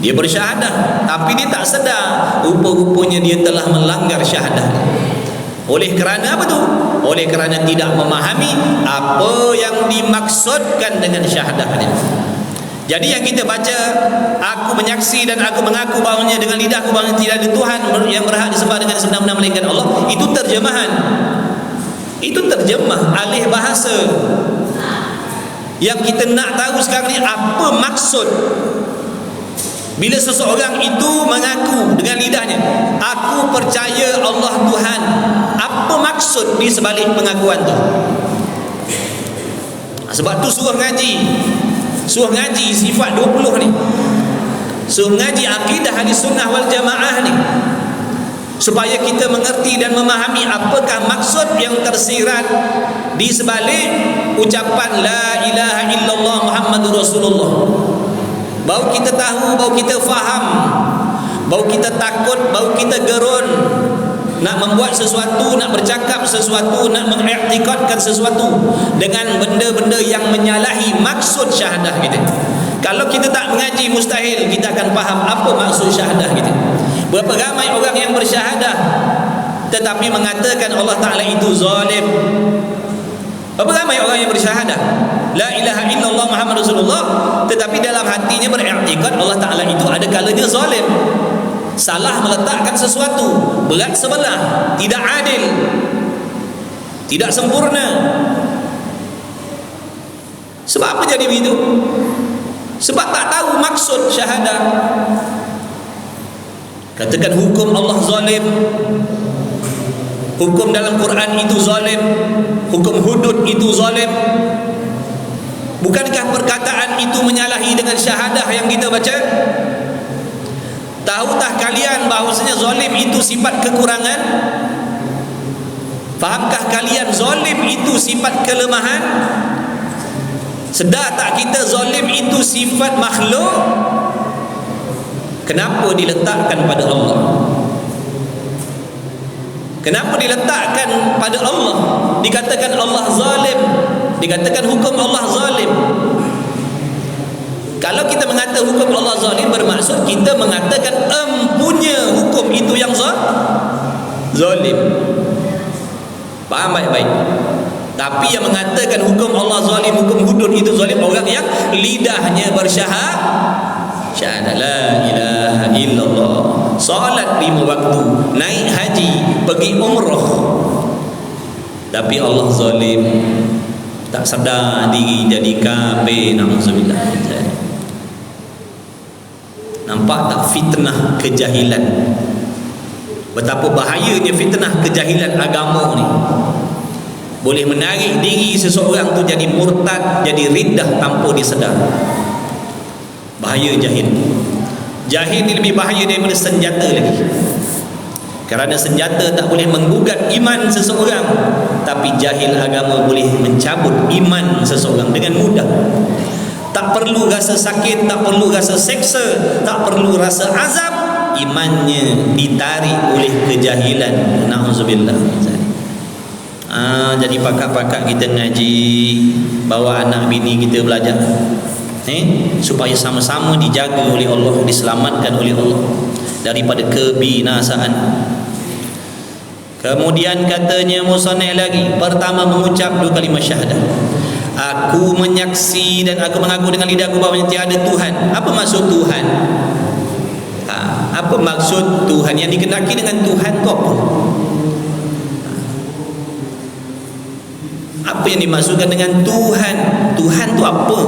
Dia bersyahadah tapi dia tak sedar, rupa-rupanya dia telah melanggar syahadah. Oleh kerana apa tu? Oleh kerana tidak memahami apa yang dimaksudkan dengan syahadah ni. Jadi yang kita baca, aku menyaksi dan aku mengaku bahawanya dengan lidahku bahawa tidak ada Tuhan yang berhak disembah dengan sebenar-benar melainkan Allah. Itu terjemahan. Itu terjemah alih bahasa. Yang kita nak tahu sekarang ni apa maksud bila seseorang itu mengaku dengan lidahnya, aku percaya Allah Tuhan. Apa maksud di sebalik pengakuan tu? Sebab tu suruh ngaji. Suruh ngaji sifat 20 ni. Suruh ngaji akidah Ahlis Sunnah wal Jamaah ni, supaya kita mengerti dan memahami apakah maksud yang tersirat di sebalik ucapan la ilaha illallah Muhammadur Rasulullah. Baru kita tahu, baru kita faham, baru kita takut, baru kita gerun nak membuat sesuatu, nak bercakap sesuatu, nak mengiktikadkan sesuatu dengan benda-benda yang menyalahi maksud syahadah kita. Kalau kita tak mengaji, mustahil kita akan faham apa maksud syahadah kita. Berapa ramai orang yang bersyahadah tetapi mengatakan Allah Ta'ala itu zalim. Berapa ramai orang yang bersyahadah la ilaha illallah Muhammad Rasulullah, tetapi dalam hatinya beriktikad Allah Ta'ala itu ada kalanya zalim, salah meletakkan sesuatu, berat sebelah, tidak adil, tidak sempurna. Sebab apa jadi begitu? Sebab tak tahu maksud syahadah. Katakan hukum Allah zalim, hukum dalam Quran itu zalim, hukum hudud itu zalim. Bukankah perkataan itu menyalahi dengan syahadah yang kita baca? Tahukah kalian bahawasanya zalim itu sifat kekurangan? Fahamkah kalian zalim itu sifat kelemahan? Sedar tak kita zalim itu sifat makhluk? Kenapa diletakkan pada Allah? Kenapa diletakkan pada Allah? Dikatakan Allah zalim, dikatakan hukum Allah zalim. Kalau kita mengatakan hukum Allah zalim, bermaksud kita mengatakan empunya hukum itu yang zalim. Faham baik-baik? Tapi yang mengatakan hukum Allah zalim, hukum hudud itu zalim, orang yang lidahnya bersyahadat la ilaha illallah, salat 5 waktu, naik haji, pergi umrah, tapi Allah zalim, tak sedar diri jadi kafir. Na'udzubillah. Nampak tak fitnah kejahilan? Betapa bahayanya fitnah kejahilan agama ni. Boleh menarik diri seseorang tu jadi murtad, jadi riddah tanpa disedar. Bahaya jahil. Jahil ni lebih bahaya daripada senjata lagi. Kerana senjata tak boleh menggugat iman seseorang, tapi jahil agama boleh mencabut iman seseorang dengan mudah. Tak perlu rasa sakit, tak perlu rasa seksa, tak perlu rasa azab, imannya ditarik oleh kejahilan. Na'udzubillah. Jadi pakak-pakak kita ngaji, bawa anak bini kita belajar, supaya sama-sama dijaga oleh Allah, diselamatkan oleh Allah daripada kebinasaan. Kemudian katanya musannif lagi, pertama mengucap 2 kalimah syahadah. Aku menyaksi dan aku mengaku dengan lidahku bahawa tiada Tuhan. Apa maksud Tuhan? Apa maksud Tuhan? Yang dikenaki dengan Tuhan tu apa? Apa yang dimaksudkan dengan Tuhan? Tuhan tu apa?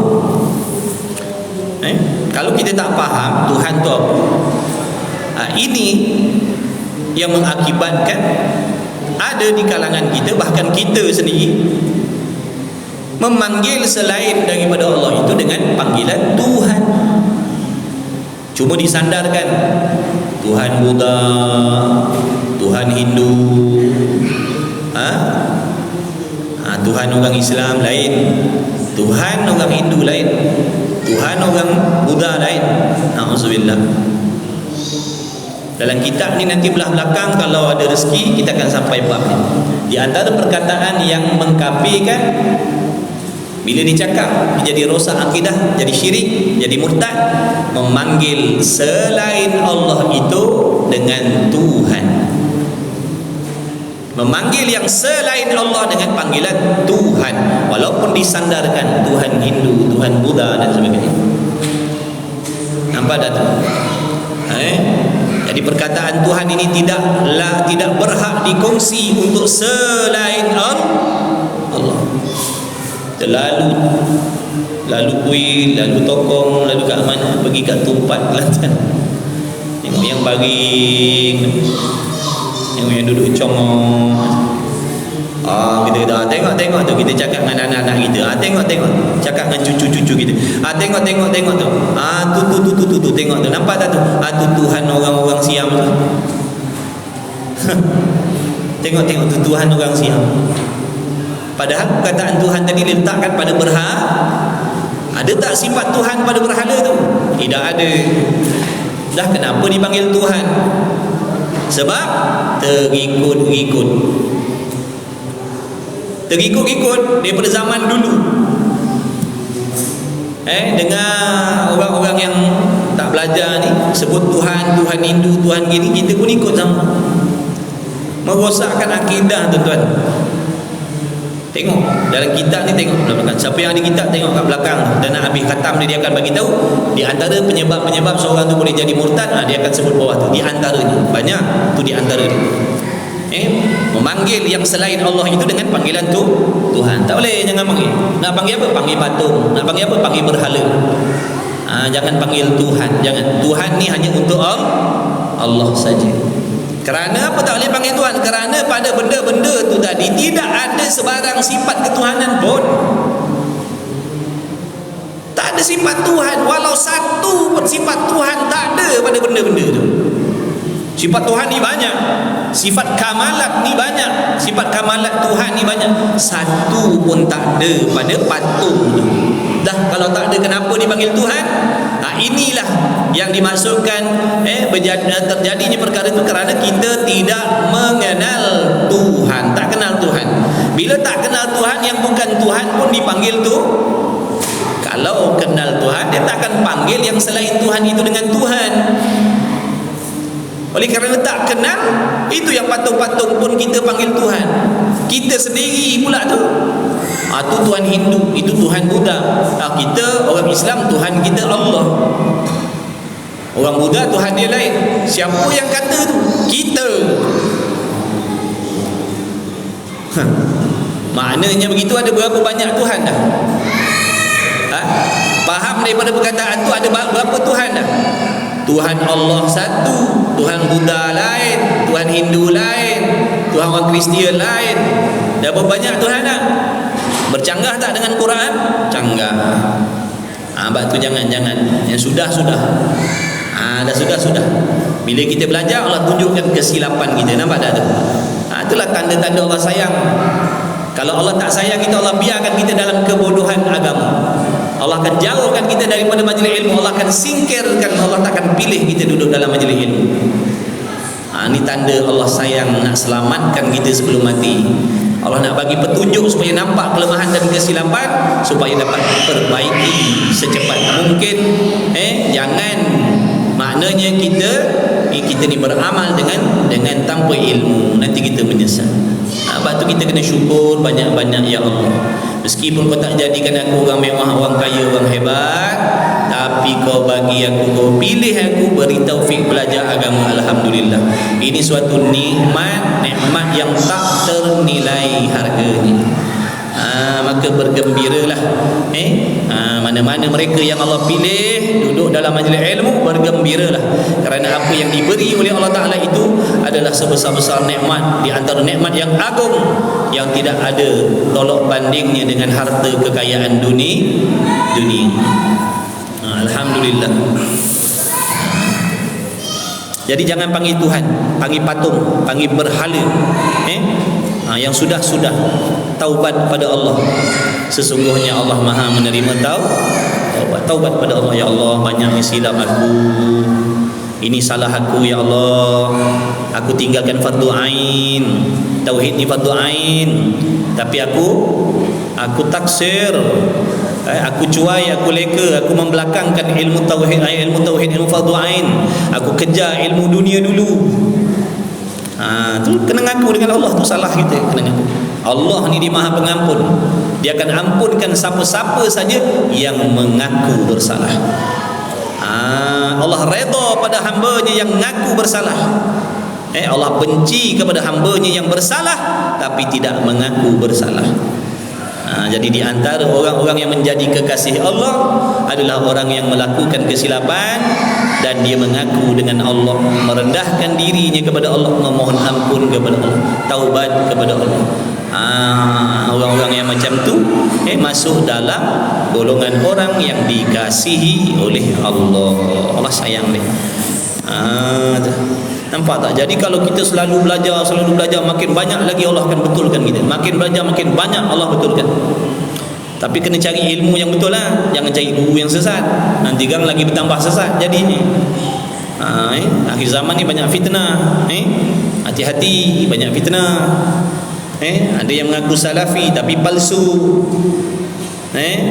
Kalau kita tak faham Tuhan tu apa, ini yang mengakibatkan ada di kalangan kita, bahkan kita sendiri, memanggil selain daripada Allah itu dengan panggilan Tuhan. Cuma disandarkan Tuhan Buddha, Tuhan Hindu, Tuhan orang Islam lain, Tuhan orang Hindu lain, Tuhan orang Buddha lain. Na'udzubillah. Dalam kitab ni nanti belah belakang kalau ada rezeki kita akan sampai bab ni. Di antara perkataan yang mengkafirkan, bila dicakap jadi rosak akidah, jadi syirik, jadi murtad, memanggil selain Allah itu dengan Tuhan. Memanggil yang selain Allah dengan panggilan Tuhan, walaupun disandarkan Tuhan Hindu, Tuhan Buddha dan sebagainya. Nampak tak? Jadi perkataan Tuhan ini tidak berhak dikongsi untuk selain Allah. Lalu kuih, lalu tokong, lalu kat mana, pergi kat tempat Kelantan, tengok yang baring, tengok yang duduk congong. Kita kata tengok tu, kita cakap dengan anak-anak kita, tengok cakap dengan cucu-cucu kita, tengok tu, tu tengok tu, nampak tak tu, tu Tuhan orang-orang Siam tu. tengok tu Tuhan orang Siam. Padahal perkataan Tuhan tadi diletakkan pada berhala. Ada tak sifat Tuhan pada berhala tu? Tidak ada. Dah kenapa dipanggil Tuhan? Sebab terikut-ikut daripada zaman dulu. Dengar orang-orang yang tak belajar ni sebut Tuhan Hindu, Tuhan gini, kita pun ikut sama. Merosakkan akidah, tuan-tuan. Tengok dalam kitab ni, tengok belakang. Siapa yang ada kitab tengok kat belakang, dan nak habis khatam dia akan bagi tahu di antara penyebab-penyebab seorang tu boleh jadi murtad. Dia akan sebut bawah tu, di antaranya banyak tu, di antara dia. Memanggil yang selain Allah itu dengan panggilan tu Tuhan. Tak boleh, jangan panggil. Nak panggil apa? Panggil patung. Nak panggil apa? Panggil berhala. Jangan panggil Tuhan. Jangan. Tuhan ni hanya untuk Allah. Allah saja. Kerana apa tak boleh panggil Tuhan? Kerana pada benda-benda tu tadi tidak ada sebarang sifat ketuhanan pun. Tak ada sifat Tuhan, walau satu pun sifat Tuhan tak ada pada benda-benda tu. Sifat Tuhan ni banyak, sifat kamalat ni banyak, sifat kamalat Tuhan ni banyak, satu pun tak ada pada patung tu. Dah kalau tak ada, kenapa dipanggil Tuhan? Inilah yang dimaksudkan terjadinya perkara itu kerana kita tidak mengenal Tuhan, tak kenal Tuhan. Bila tak kenal Tuhan, yang bukan Tuhan pun dipanggil tu. Kalau kenal Tuhan, dia tak akan panggil yang selain Tuhan itu dengan Tuhan. Oleh kerana tak kenal, itu yang patung-patung pun kita panggil Tuhan. Kita sendiri pula tu, tu Tuhan Hindu, itu Tuhan Buddha. Kita orang Islam, Tuhan kita Allah. Orang Buddha Tuhan dia lain. Siapa yang kata tu? Kita. Maknanya begitu, ada berapa banyak Tuhan dah? Faham daripada perkataan tu ada berapa Tuhan dah? Tuhan Allah satu, Tuhan Buddha lain, Tuhan Hindu lain, Tuhan orang Kristian lain. Dah berapa banyak Tuhan dah? Bercanggah tak dengan Quran? Canggah. Sebab tu jangan. Yang sudah. Dah sudah. Bila kita belajar, Allah tunjukkan kesilapan kita. Nampak tak tu? Itulah tanda-tanda Allah sayang. Kalau Allah tak sayang kita, Allah biarkan kita dalam kebodohan agama. Allah akan jauhkan kita daripada majlis ilmu. Allah akan singkirkan. Allah tak akan pilih kita duduk dalam majlis ilmu. Ini tanda Allah sayang, nak selamatkan kita sebelum mati. Allah nak bagi petunjuk supaya nampak kelemahan dan kesilapan, supaya dapat perbaiki secepat mungkin. Jangan maknanya kita ni beramal dengan tanpa ilmu, nanti kita menyesal. Sebab tu kita kena syukur banyak-banyak, ya Allah. Meskipun kau tak jadikan aku orang mewah, orang kaya, orang hebat, tapi kau bagi aku, kau pilih aku, beri taufik belajar agama. Alhamdulillah. Ini suatu nikmat yang tak ternilai harganya. Maka bergembiralah. Mana-mana mereka yang Allah pilih duduk dalam majlis ilmu, bergembiralah, kerana apa yang diberi oleh Allah Ta'ala itu adalah sebesar-besar nikmat, di antara nikmat yang agung, yang tidak ada tolak bandingnya dengan harta kekayaan dunia. Alhamdulillah. Jadi jangan panggil Tuhan, panggil patung, panggil berhala. Yang sudah taubat pada Allah. Sesungguhnya Allah Maha menerima taubat pada Allah. Ya Allah, banyak silap aku, ini salah aku, ya Allah. Aku tinggalkan fardu ain. Tauhid ni fardu ain, tapi aku taksir, aku cuai, aku leka, aku membelakangkan ilmu tauhid, ilmu fardu ain. Aku kejar ilmu dunia dulu. Tu kena ngaku dengan Allah, tu salah kita, kena ngaku. Allah ni Dia Maha Pengampun. Dia akan ampunkan siapa-siapa saja yang mengaku bersalah. Allah redha pada hamba-Nya yang mengaku bersalah. Allah benci kepada hamba-Nya yang bersalah tapi tidak mengaku bersalah. Jadi di antara orang-orang yang menjadi kekasih Allah adalah orang yang melakukan kesilapan dan dia mengaku dengan Allah, merendahkan dirinya kepada Allah, memohon ampun kepada Allah, taubat kepada Allah. Orang-orang yang macam tu masuk dalam golongan orang yang dikasihi oleh Allah. Allah sayang dia. Nampak tak? Jadi kalau kita selalu belajar, makin banyak lagi Allah akan betulkan kita. Makin belajar, makin banyak Allah betulkan. Tapi kena cari ilmu yang betul lah. Jangan cari guru yang sesat, nanti kan lagi bertambah sesat jadinya. Akhir zaman ni banyak fitnah. Hati-hati, banyak fitnah. Ada yang mengaku salafi tapi palsu.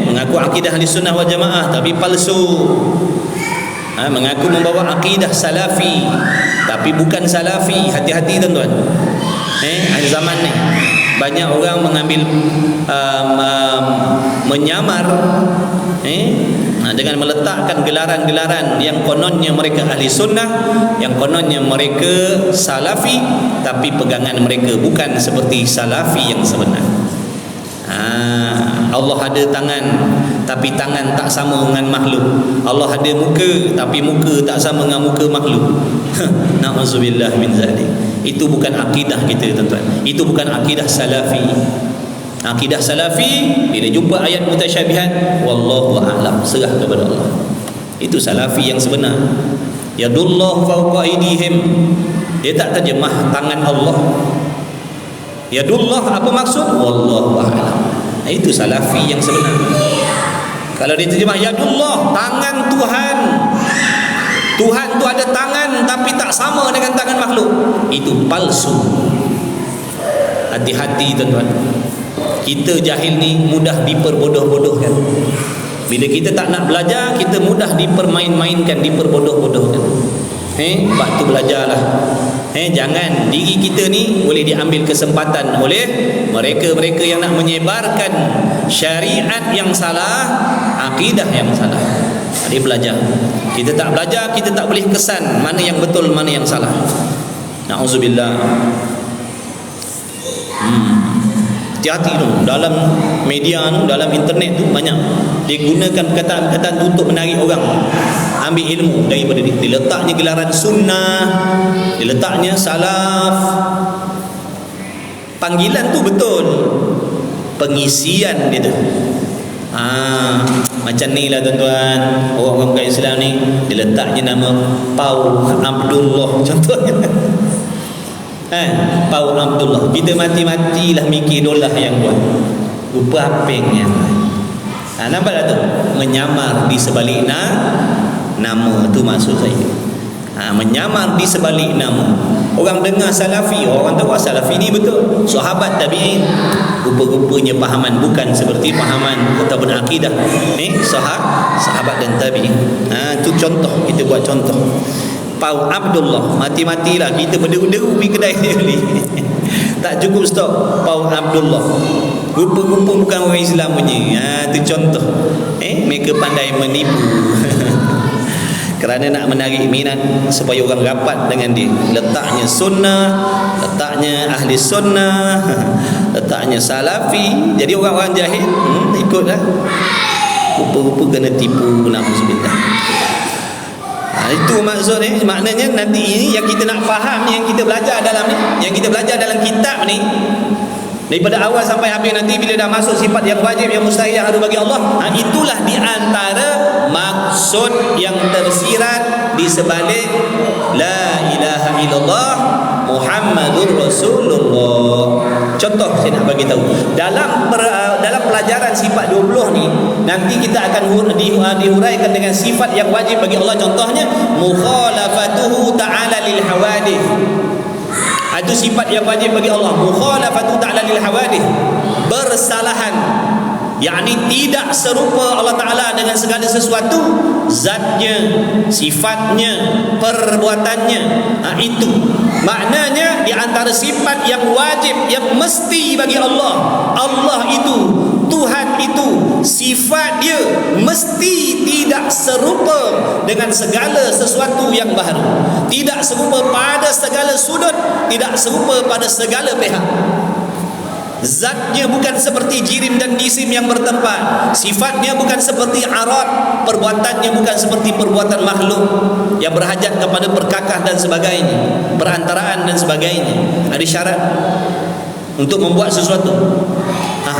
Mengaku akidah ahli sunnah wal jamaah tapi palsu. Mengaku membawa akidah salafi tapi bukan salafi. Hati-hati tuan-tuan. Akhir zaman ni banyak orang mengambil menyamar dengan meletakkan gelaran-gelaran yang kononnya mereka ahli sunnah, yang kononnya mereka salafi, tapi pegangan mereka bukan seperti salafi yang sebenar. Allah ada tangan, tapi tangan tak sama dengan makhluk. Allah ada muka tapi muka tak sama dengan muka makhluk. Na'udzubillah min zalik. Itu bukan akidah kita, tuan-tuan. Itu bukan akidah salafi. Akidah salafi, bila jumpa ayat mutasyabihat, wallahu a'lam, serah kepada Allah. Itu salafi yang sebenar. Yadullah fawqa aydihim. Dia tak terjemah tangan Allah. Yadullah apa maksud? Wallahu a'lam. Itu salafi yang sebenar. Kalau dia terjemah yadullah, tangan Tuhan. Tuhan tu ada tangan tapi tak sama dengan tangan makhluk. Itu palsu. Hati-hati, tuan-tuan. Kita jahil ni mudah diperbodoh-bodohkan. Bila kita tak nak belajar, kita mudah dipermain-mainkan, diperbodoh-bodohkan. Sebab tu belajarlah. Jangan diri kita ni boleh diambil kesempatan oleh mereka-mereka yang nak menyebarkan syariat yang salah, akidah yang salah. Dia belajar. Kita tak belajar, kita tak boleh kesan mana yang betul, mana yang salah. Na'udzubillah. Hati-hati tu. Dalam media tu, dalam internet tu banyak dia gunakan perkataan-perkataan tu untuk menarik orang ambil ilmu daripada dia. Dia letaknya gelaran sunnah, dia letaknya salaf. Panggilan tu betul, pengisian dia tu macam ni lah, tuan-tuan. Orang-orang bukan Islam ni, dia letaknya nama Pau Abdullah contohnya. Pau Abdullah. Kita mati-matilah mikir dolah yang buat, rupa apeng yang nampak tak tu? Menyamar di sebalik nama tu maksud saya. Menyamar di sebalik nama. Orang dengar salafi, orang tahu salafi ni betul. Sahabat tabi'in, rupa-rupanya pahaman bukan seperti pahaman ataupun akidah sahabat dan tabi'in. Tu contoh, kita buat contoh. Pau Abdullah, mati-matilah kita berderu-deru pergi kedai dia beli. Tak cukup stop Pau Abdullah. Rupa-rupa bukan orang Islam punya. Tu contoh. Mereka pandai menipu. Kerana nak menarik minat supaya orang rapat dengan dia. Letaknya sunnah, letaknya ahli sunnah, letaknya salafi. Jadi orang-orang jahil ikutlah. Rupa-rupa kena tipu. Na'udzubillah. Itu maksudnya, maknanya nanti ini yang kita nak faham, yang kita belajar dalam ni, yang kita belajar dalam kitab ni, daripada awal sampai habis, nanti bila dah masuk sifat yang wajib, yang mustahil, yang harus bagi Allah, itulah di antara maksud yang tersirat di sebalik la ilaha illallah Muhammadur Rasulullah. Contoh saya nak bagi tahu. Dalam pelajaran sifat 20 ni, nanti kita akan dihuraikan dengan sifat yang wajib bagi Allah. Contohnya mukhalafatuhu ta'ala lil hawadith. Itu sifat yang wajib bagi Allah. Mukhalafatuhu ta'ala lil hawadith. Bersalahan, yakni tidak serupa Allah Ta'ala dengan segala sesuatu, zatnya, sifatnya, perbuatannya. Itu maknanya di antara sifat yang wajib, yang mesti bagi Allah. Allah itu, Tuhan itu, sifat dia mesti tidak serupa dengan segala sesuatu yang baru. Tidak serupa pada segala sudut, tidak serupa pada segala pihak. Zatnya bukan seperti jirim dan jisim yang bertempat. Sifatnya bukan seperti arad. Perbuatannya bukan seperti perbuatan makhluk yang berhajat kepada perkakah dan sebagainya, perantaraan dan sebagainya. Ada syarat untuk membuat sesuatu.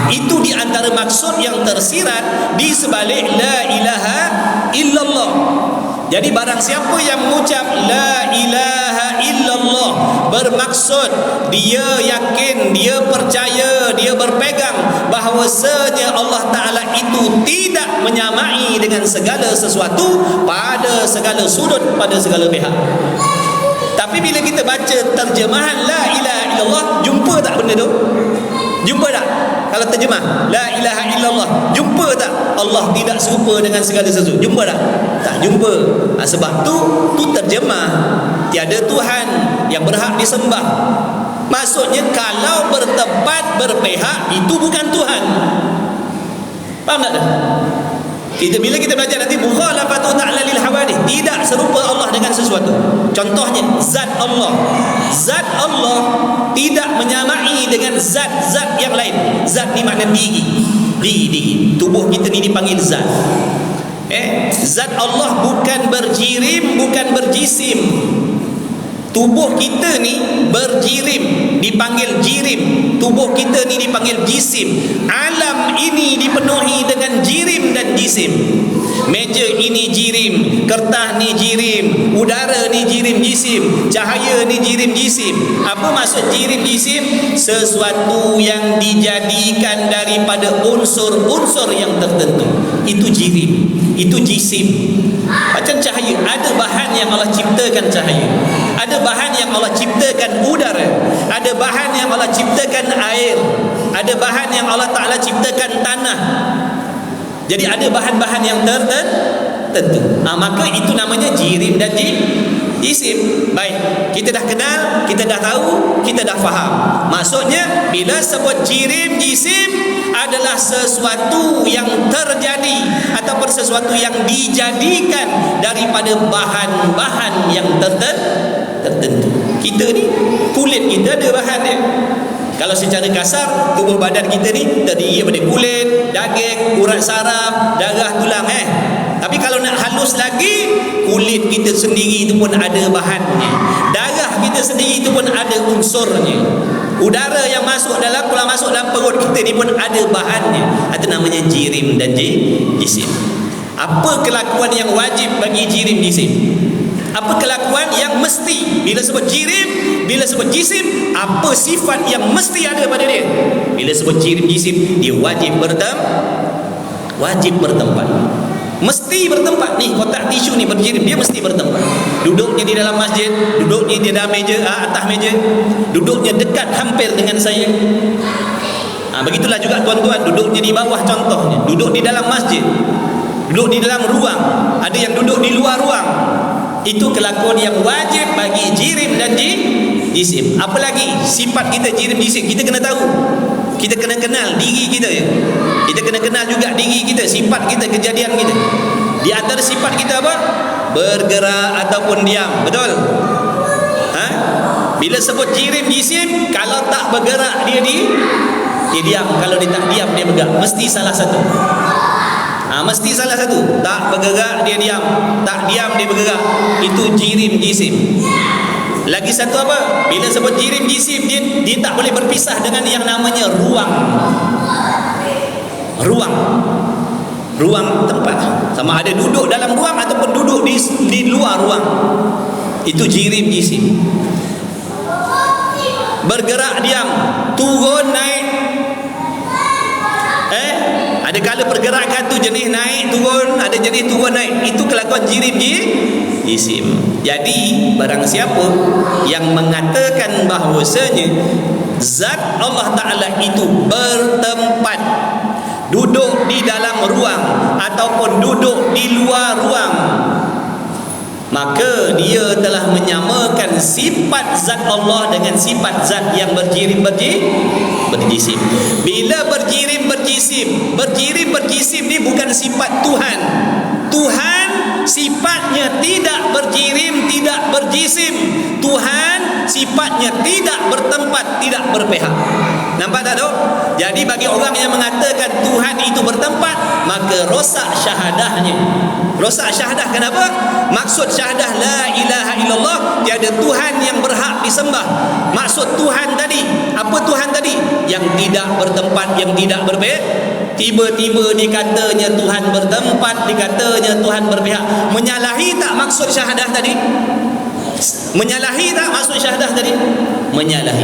Itu di antara maksud yang tersirat di sebalik la ilaha illallah. Jadi barang siapa yang mengucap la ilaha illallah, bermaksud dia yakin, dia percaya, dia berpegang bahawasanya Allah Ta'ala itu tidak menyamai dengan segala sesuatu pada segala sudut, pada segala pihak. Tapi bila kita baca terjemahan la ilaha illallah, jumpa tak benda tu? Jumpa tak? Kalau terjemah la ilaha illallah, jumpa tak Allah tidak serupa dengan segala sesuatu? Jumpa tak? Tak jumpa. Sebab tu terjemah tiada Tuhan yang berhak disembah. Maksudnya kalau bertempat, berpihak, itu bukan Tuhan. Faham tak? Bila kita belajar nanti mukhalafatu ta'ala lil hawadith, tidak serupa Allah dengan sesuatu. Contohnya zat Allah. Zat Allah tidak menyamai dengan zat-zat yang lain. Zat ni makna diri. tubuh kita ni dipanggil zat. Zat Allah bukan berjirim, bukan berjisim. Tubuh kita ni berjirim, dipanggil jirim. Tubuh kita ni dipanggil jisim. Alam ini dipenuhi dengan jirim dan jisim. Meja ini jirim, kertas ni jirim, udara ni jirim jisim, cahaya ni jirim jisim. Apa maksud jirim jisim? Sesuatu yang dijadikan daripada unsur-unsur yang tertentu. Itu jirim, itu jisim. Macam cahaya, ada bahan yang Allah ciptakan cahaya, ada bahan yang Allah ciptakan udara, ada bahan yang Allah ciptakan air, ada bahan yang Allah Ta'ala ciptakan tanah. Jadi ada bahan-bahan yang tertentu. Maka itu namanya jirim dan jisim. Baik, kita dah kenal, kita dah tahu, kita dah faham. Maksudnya bila sebut jirim jisim adalah sesuatu yang terjadi ataupun sesuatu yang dijadikan daripada bahan-bahan yang tertentu. Kita ni, kulit kita ada bahan dia. Kalau secara kasar, tubuh badan kita ni terdiri daripada kulit, daging, urat saraf, darah, tulang. Tapi kalau nak halus lagi, kulit kita sendiri itu pun ada bahannya, darah kita sendiri itu pun ada unsurnya, udara yang masuk dalam, kalau masuk dalam perut kita ni pun ada bahannya. Itu namanya jirim dan jisim. Apa kelakuan yang wajib bagi jirim jisim? Apa kelakuan yang mesti? Bila sebut jirim, bila sebut jisim, apa sifat yang mesti ada pada dia? Bila sebut jirim jisim, dia wajib bertempat. Mesti bertempat. Ni kotak tisu ni berjirim, dia mesti bertempat. Duduknya di dalam masjid, duduknya di dalam meja, atas meja, duduknya dekat hampir dengan saya. Begitulah juga tuan-tuan, duduknya di bawah contohnya. Duduk di dalam masjid, duduk di dalam ruang, ada yang duduk di luar ruang. Itu kelakuan yang wajib bagi jirim dan jisim. Apa lagi sifat kita jirim jisim? Kita kena tahu, kita kena kenal diri kita ya. Kita kena kenal juga diri kita, sifat kita, kejadian kita. Di antara sifat kita apa? Bergerak ataupun diam. Betul? Bila sebut jirim jisim, kalau tak bergerak dia diam. Kalau dia tak diam dia bergerak. Mesti salah satu. Mesti salah satu. Tak bergerak dia diam, tak diam dia bergerak. Itu jirim jisim. Lagi satu apa? Bila sebut jirim jisim, dia tak boleh berpisah dengan yang namanya ruang. Ruang tempat, sama ada duduk dalam ruang ataupun duduk di luar ruang. Itu jirim jisim. Bergerak diam, turun naik. Ada kala pergerakan tu jenis naik turun, ada jenis turun naik. Itu kelakuan jirim jisim. Jadi barang siapa yang mengatakan bahawasanya zat Allah Ta'ala itu bertempat, duduk di dalam ruang ataupun duduk di luar ruang, maka dia telah menyamakan sifat zat Allah dengan sifat zat yang berjirim berjisim. Bila berjirim berjisim ni bukan sifat Tuhan. Tuhan sifatnya tidak berjirim, tidak berjisim. Tuhan sifatnya tidak bertempat, tidak berpihak. Nampak tak tu? Jadi bagi orang yang mengatakan Tuhan itu bertempat, maka rosak syahadahnya. Rosak syahadah kenapa? Maksud syahadah la ilaha illallah, tiada Tuhan yang berhak disembah. Maksud Tuhan tadi, apa Tuhan tadi? Yang tidak bertempat, yang tidak berpihak. Tiba-tiba dikatanya Tuhan bertempat, dikatanya Tuhan berpihak. Menyalahi tak maksud syahadah tadi? Menyalahi tak maksud syahadah tadi? Menyalahi.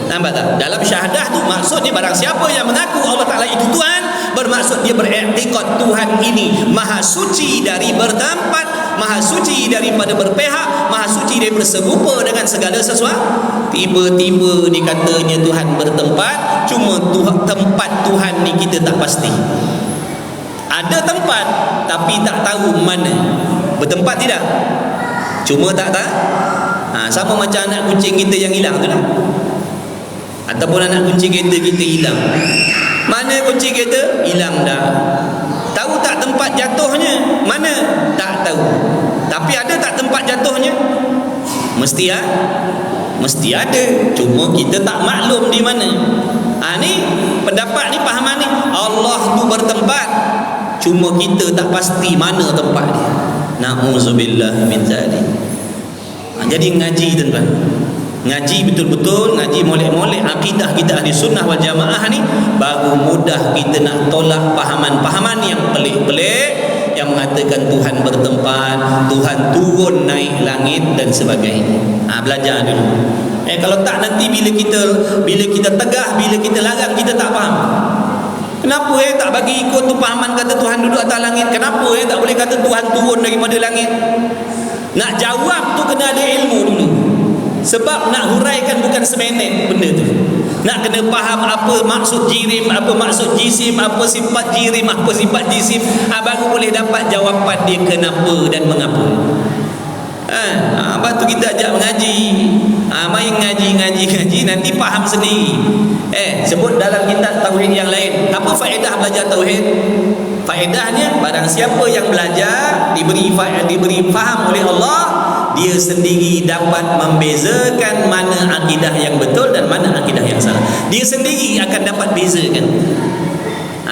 Nampak tak? Dalam syahadah tu maksudnya barang siapa yang mengaku Allah Ta'ala itu Tuhan, bermaksud dia beriktikad Tuhan ini maha suci dari bertempat, maha suci daripada berpihak, maha suci daripada serupa dengan segala sesuatu. Tiba-tiba dikatanya Tuhan bertempat, cuma tempat Tuhan ni kita tak pasti. Ada tempat tapi tak tahu mana. Bertempat tidak? Cuma tak tahu. Sama macam anak kucing kita yang hilang tu lah. Ataupun anak kunci kereta kita hilang. Mana kunci kereta? Hilang dah. Tahu tak tempat jatuhnya? Mana? Tak tahu. Tapi ada tak tempat jatuhnya? Mesti mesti ada. Cuma kita tak maklum di mana. Ni pendapat ni, pahaman ni, Allah tu bertempat, cuma kita tak pasti mana tempat dia. Na'udzubillah min zalik. Jadi ngaji tuan-tuan, ngaji betul-betul, ngaji molek-molek akidah kita ahli sunnah wal jamaah ni, baru mudah kita nak tolak pahaman-pahaman yang pelik-pelik, yang mengatakan Tuhan bertempat, Tuhan turun naik langit dan sebagainya. Belajar dulu. Kalau tak, nanti bila kita tegah, bila kita larang, kita tak faham. Kenapa tak bagi ikut tu pahaman kata Tuhan duduk atas langit? Kenapa tak boleh kata Tuhan turun daripada langit? Nak jawab tu kena ada ilmu dulu. Sebab nak huraikan bukan seminit benda tu. Nak kena faham apa maksud jirim, apa maksud jisim, apa sifat jirim, apa sifat jisim, baru boleh dapat jawapan dia kenapa dan mengapa. Lepas tu kita ajak mengaji, main ngaji, nanti faham sendiri. Sebut dalam kitab tauhid yang lain, apa faedah belajar tauhid? Faedahnya, barang siapa yang belajar, diberi faham oleh Allah, dia sendiri dapat membezakan mana akidah yang betul dan mana akidah yang salah. Dia sendiri akan dapat bezakan.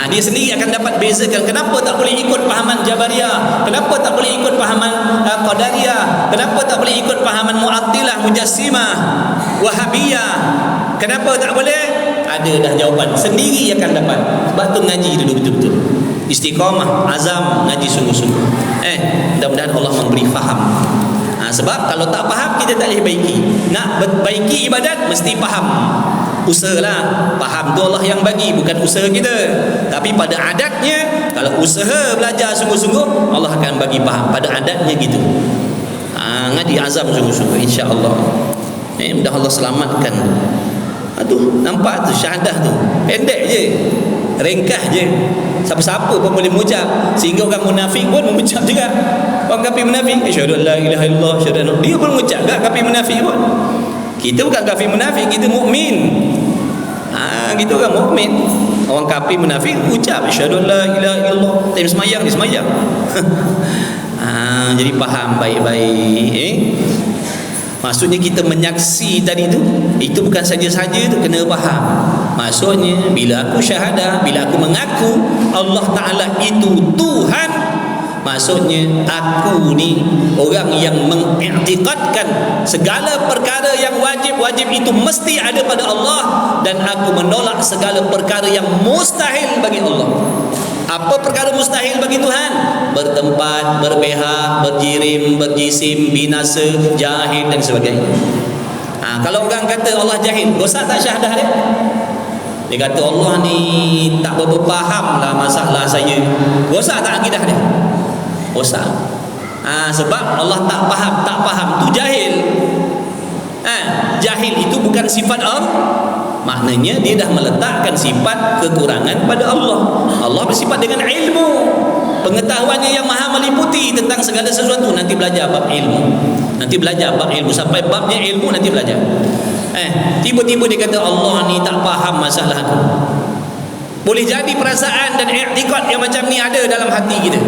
Dia sendiri akan dapat bezakan. Kenapa tak boleh ikut pahaman Jabariyah? Kenapa tak boleh ikut pahaman Qadariyah? Kenapa tak boleh ikut pahaman Mu'attilah, Mujassimah, Wahabiyah? Kenapa tak boleh? Ada dah jawapan. Sendiri akan dapat. Sebab tu ngaji dulu betul-betul. Istiqamah, azam, ngaji sungguh-sungguh. Mudah-mudahan Allah memberi faham. Sebab kalau tak faham, kita tak boleh baiki. Nak baiki ibadat, mesti faham. Usahalah. Faham tu Allah yang bagi, bukan usaha kita. Tapi pada adatnya, kalau usaha belajar sungguh-sungguh, Allah akan bagi faham. Pada adatnya gitu. Ngaji azam sungguh-sungguh, insya-Allah. Mudah Allah selamatkan. Nampak tu syahadah tu. Pendek je. Ringkas je. Siapa-siapa pun boleh mengucap. Sehingga orang munafik pun mengucap juga. Orang kafir munafik, asyhadu an la ilaha illallah, asyhadu, dia pun mengucap tak kafir munafik pun. Kita bukan kafir munafik, kita mukmin. Kita orang mukmin. Orang kafir munafik ucap asyhadu an la ilaha illallah, time semayang dia semayang. Jadi faham baik-baik. Maksudnya kita menyaksi tadi tu, itu bukan saja-saja tu, kena faham. Maksudnya bila aku syahadah, bila aku mengaku Allah Ta'ala itu Tuhan, maksudnya aku ni orang yang mengiktikadkan segala perkara yang wajib itu mesti ada pada Allah, dan aku menolak segala perkara yang mustahil bagi Allah. Apa perkara mustahil bagi Tuhan? Bertempat, berpihak, berjirim, berjisim, binasa, jahil dan sebagainya. Kalau orang kata Allah jahil, rosak tak syahadah dia? Dia kata Allah ni tak berfaham lah masalah saya. Rosak tak akidah dia? Rosak. Sebab Allah tak faham tu jahil. Jahil itu bukan sifat Allah. Maknanya dia dah meletakkan sifat kekurangan pada Allah. Allah bersifat dengan ilmu, pengetahuannya yang maha meliputi tentang segala sesuatu. Nanti belajar bab ilmu. Sampai babnya ilmu nanti belajar. Tiba-tiba dia kata Allah ni tak faham masalah tu. Boleh jadi perasaan dan i'tikad yang macam ni ada dalam hati kita.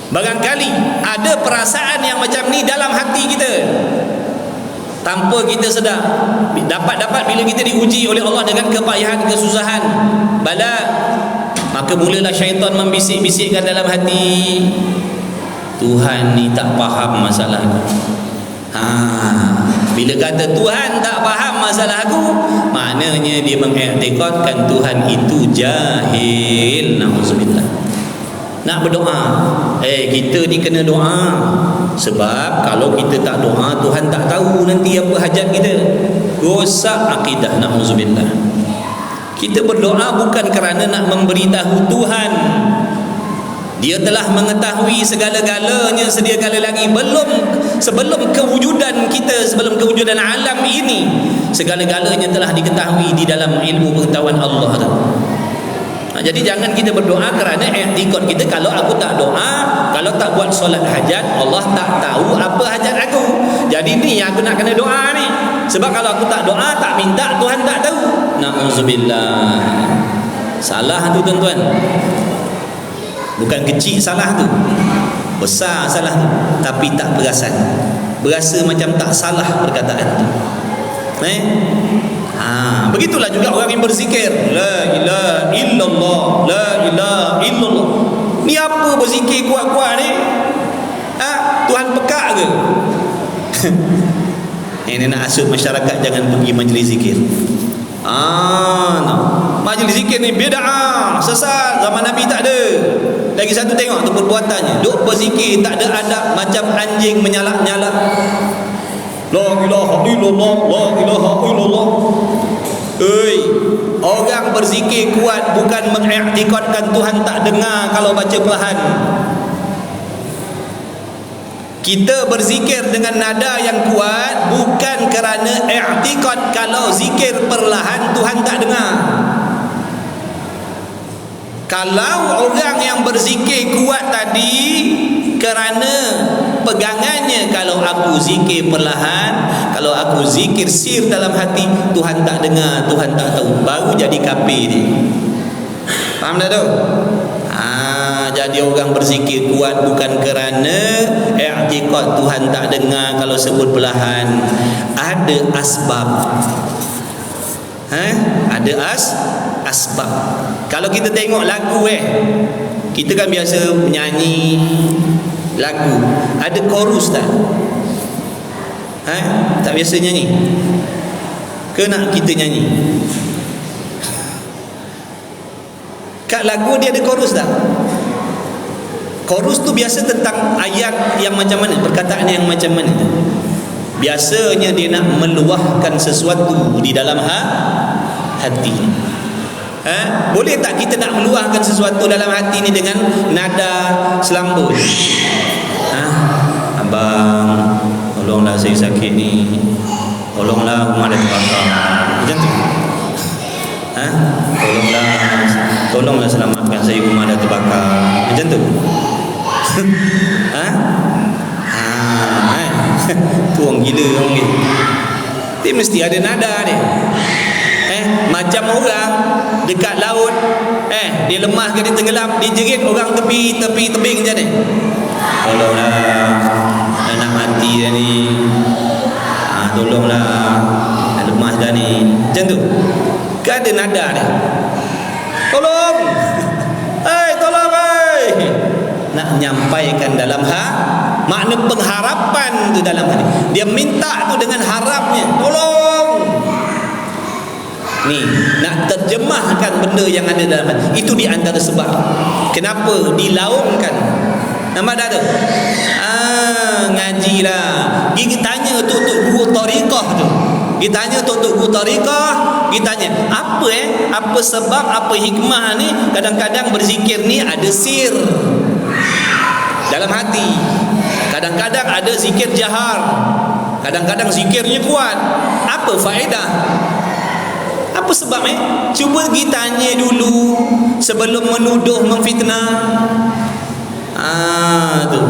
Barangkali ada perasaan yang macam ni dalam hati kita tanpa kita sedar. Dapat bila kita diuji oleh Allah dengan kepayahan, kesusahan, bala, maka mulalah syaitan membisik-bisikkan dalam hati, Tuhan ni tak faham masalah aku. Bila kata Tuhan tak faham masalah aku, maknanya dia mengiktikadkan Tuhan itu jahil. Na'udzubillah. Nak berdoa, kita ni kena doa. Sebab kalau kita tak doa, Tuhan tak tahu nanti apa hajat kita. Rosak akidah. Na'udzubillah. Kita berdoa bukan kerana nak memberitahu Tuhan Dia telah mengetahui segala-galanya sedia kala lagi. Sebelum kewujudan kita, sebelum kewujudan alam ini, segala-galanya telah diketahui di dalam ilmu pengetahuan Allah. Jadi jangan kita berdoa kerana i'tikad kita, kalau aku tak doa, kalau tak buat solat hajat, Allah tak tahu apa hajat aku. Jadi ni aku nak kena doa ni. Sebab kalau aku tak doa, tak minta, Tuhan tak tahu. Na'udzubillah. Salah tu tuan-tuan. Bukan kecil salah tu, besar salah tu, tapi tak perasan. Berasa macam tak salah perkataan tu. Begitulah juga orang yang berzikir, la ilaha illallah, la ilaha illallah. Ni apa berzikir kuat-kuat ni? Tuhan pekak ke? Ini nak asut masyarakat jangan pergi majlis zikir. Majlis zikir ni bid'ah, sesat, zaman Nabi tak ada. Lagi satu tengok tu perbuatannya, duk berzikir tak ada adab, macam anjing menyalak-nyalak. La ilaha illallah, la ilaha illallah. Orang berzikir kuat bukan mengiktikadkan Tuhan tak dengar kalau baca perlahan. Kita berzikir dengan nada yang kuat bukan kerana i'tikad kalau zikir perlahan Tuhan tak dengar. Kalau orang yang berzikir kuat tadi kerana pegangannya, kalau aku zikir perlahan, kalau aku zikir sir dalam hati, Tuhan tak dengar, Tuhan tak tahu, baru jadi kafir dia. Faham tak tu? Jadi orang berzikir kuat bukan kerana i'tikad Tuhan tak dengar kalau sebut perlahan. Ada asbab. Ada asbab. Kalau kita tengok lagu kita kan biasa menyanyi lagu, ada chorus tak? Tak biasa nyanyi ke nak kita nyanyi? Kat lagu dia ada chorus tak? Chorus tu biasa tentang ayat yang macam mana, perkataan yang macam mana. Biasanya dia nak meluahkan sesuatu di dalam hati. Boleh tak kita nak meluahkan sesuatu dalam hati ni dengan nada selambut? Abang, tolonglah saya sakit ni, tolonglah rumah dah terbakar, macam tu. Tolonglah selamatkan saya, rumah dah terbakar, macam tu. Tu orang gila, orang gila. Dia mesti ada nada dia. Macam orang dekat laut, dia lemah ke dia tenggelam, dia jerit orang tepi tebing macam ni. Tolonglah, nak mati dah ni. Tolonglah, dah lemah dah ni. Macam tu. Kan ada nada dia. Tolong. Tolong. Nak nyampaikan dalam makna pengharapan tu dalam hati. Dia minta tu dengan harapnya, tolong. Ni nak terjemahkan benda yang ada dalam hati. Itu di antara sebab kenapa dilaungkan. Nampak tak tu? Ngajilah. Dia tanya tu guru tariqah tu. Dia tanya tu guru tariqah, dia tanya, apa sebab, apa hikmah ni kadang-kadang berzikir ni ada sir dalam hati. Kadang-kadang ada zikir jahar, kadang-kadang zikirnya kuat. Apa faedah? Apa sebab Cuba pergi tanya dulu sebelum menuduh, memfitnah. Tu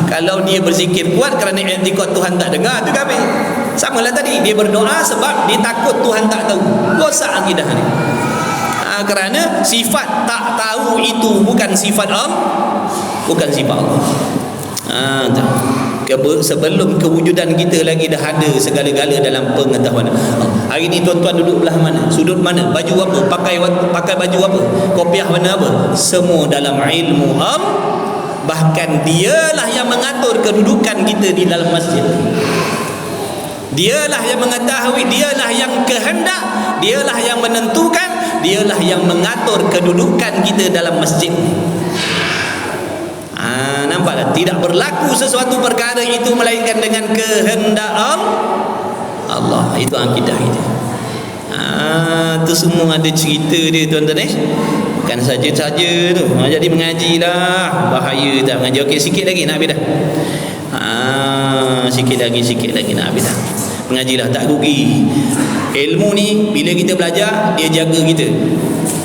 kalau dia berzikir kuat kerana i'tikad Tuhan tak dengar, tu kami. Samalah tadi, dia berdoa sebab dia takut Tuhan tak tahu. Rosak akidah ni. Kerana sifat tak tahu itu bukan sifat Allah, bukan sifat Allah. Sebelum kewujudan kita lagi dah ada segala-gala dalam pengetahuan. Hari ni tuan-tuan duduk belah mana, sudut mana, baju apa, pakai baju apa, kopiah warna apa, semua dalam ilmu Allah. Bahkan dialah yang mengatur kedudukan kita di dalam masjid. Dialah yang mengetahui, dialah yang kehendak, dialah yang menentukan, dialah yang mengatur kedudukan kita dalam masjid. Nampaklah, tidak berlaku sesuatu perkara itu melainkan dengan kehendak Allah. Itu akidah kita. Itu semua ada cerita dia, tuan-tuan. Bukan saja-saja tu. Jadi mengajilah, bahaya tak mengaji. Okey, sikit lagi nak habis dah. Sikit lagi nak habis dah. Mengajilah, tak rugi. Ilmu ni bila kita belajar, dia jaga kita.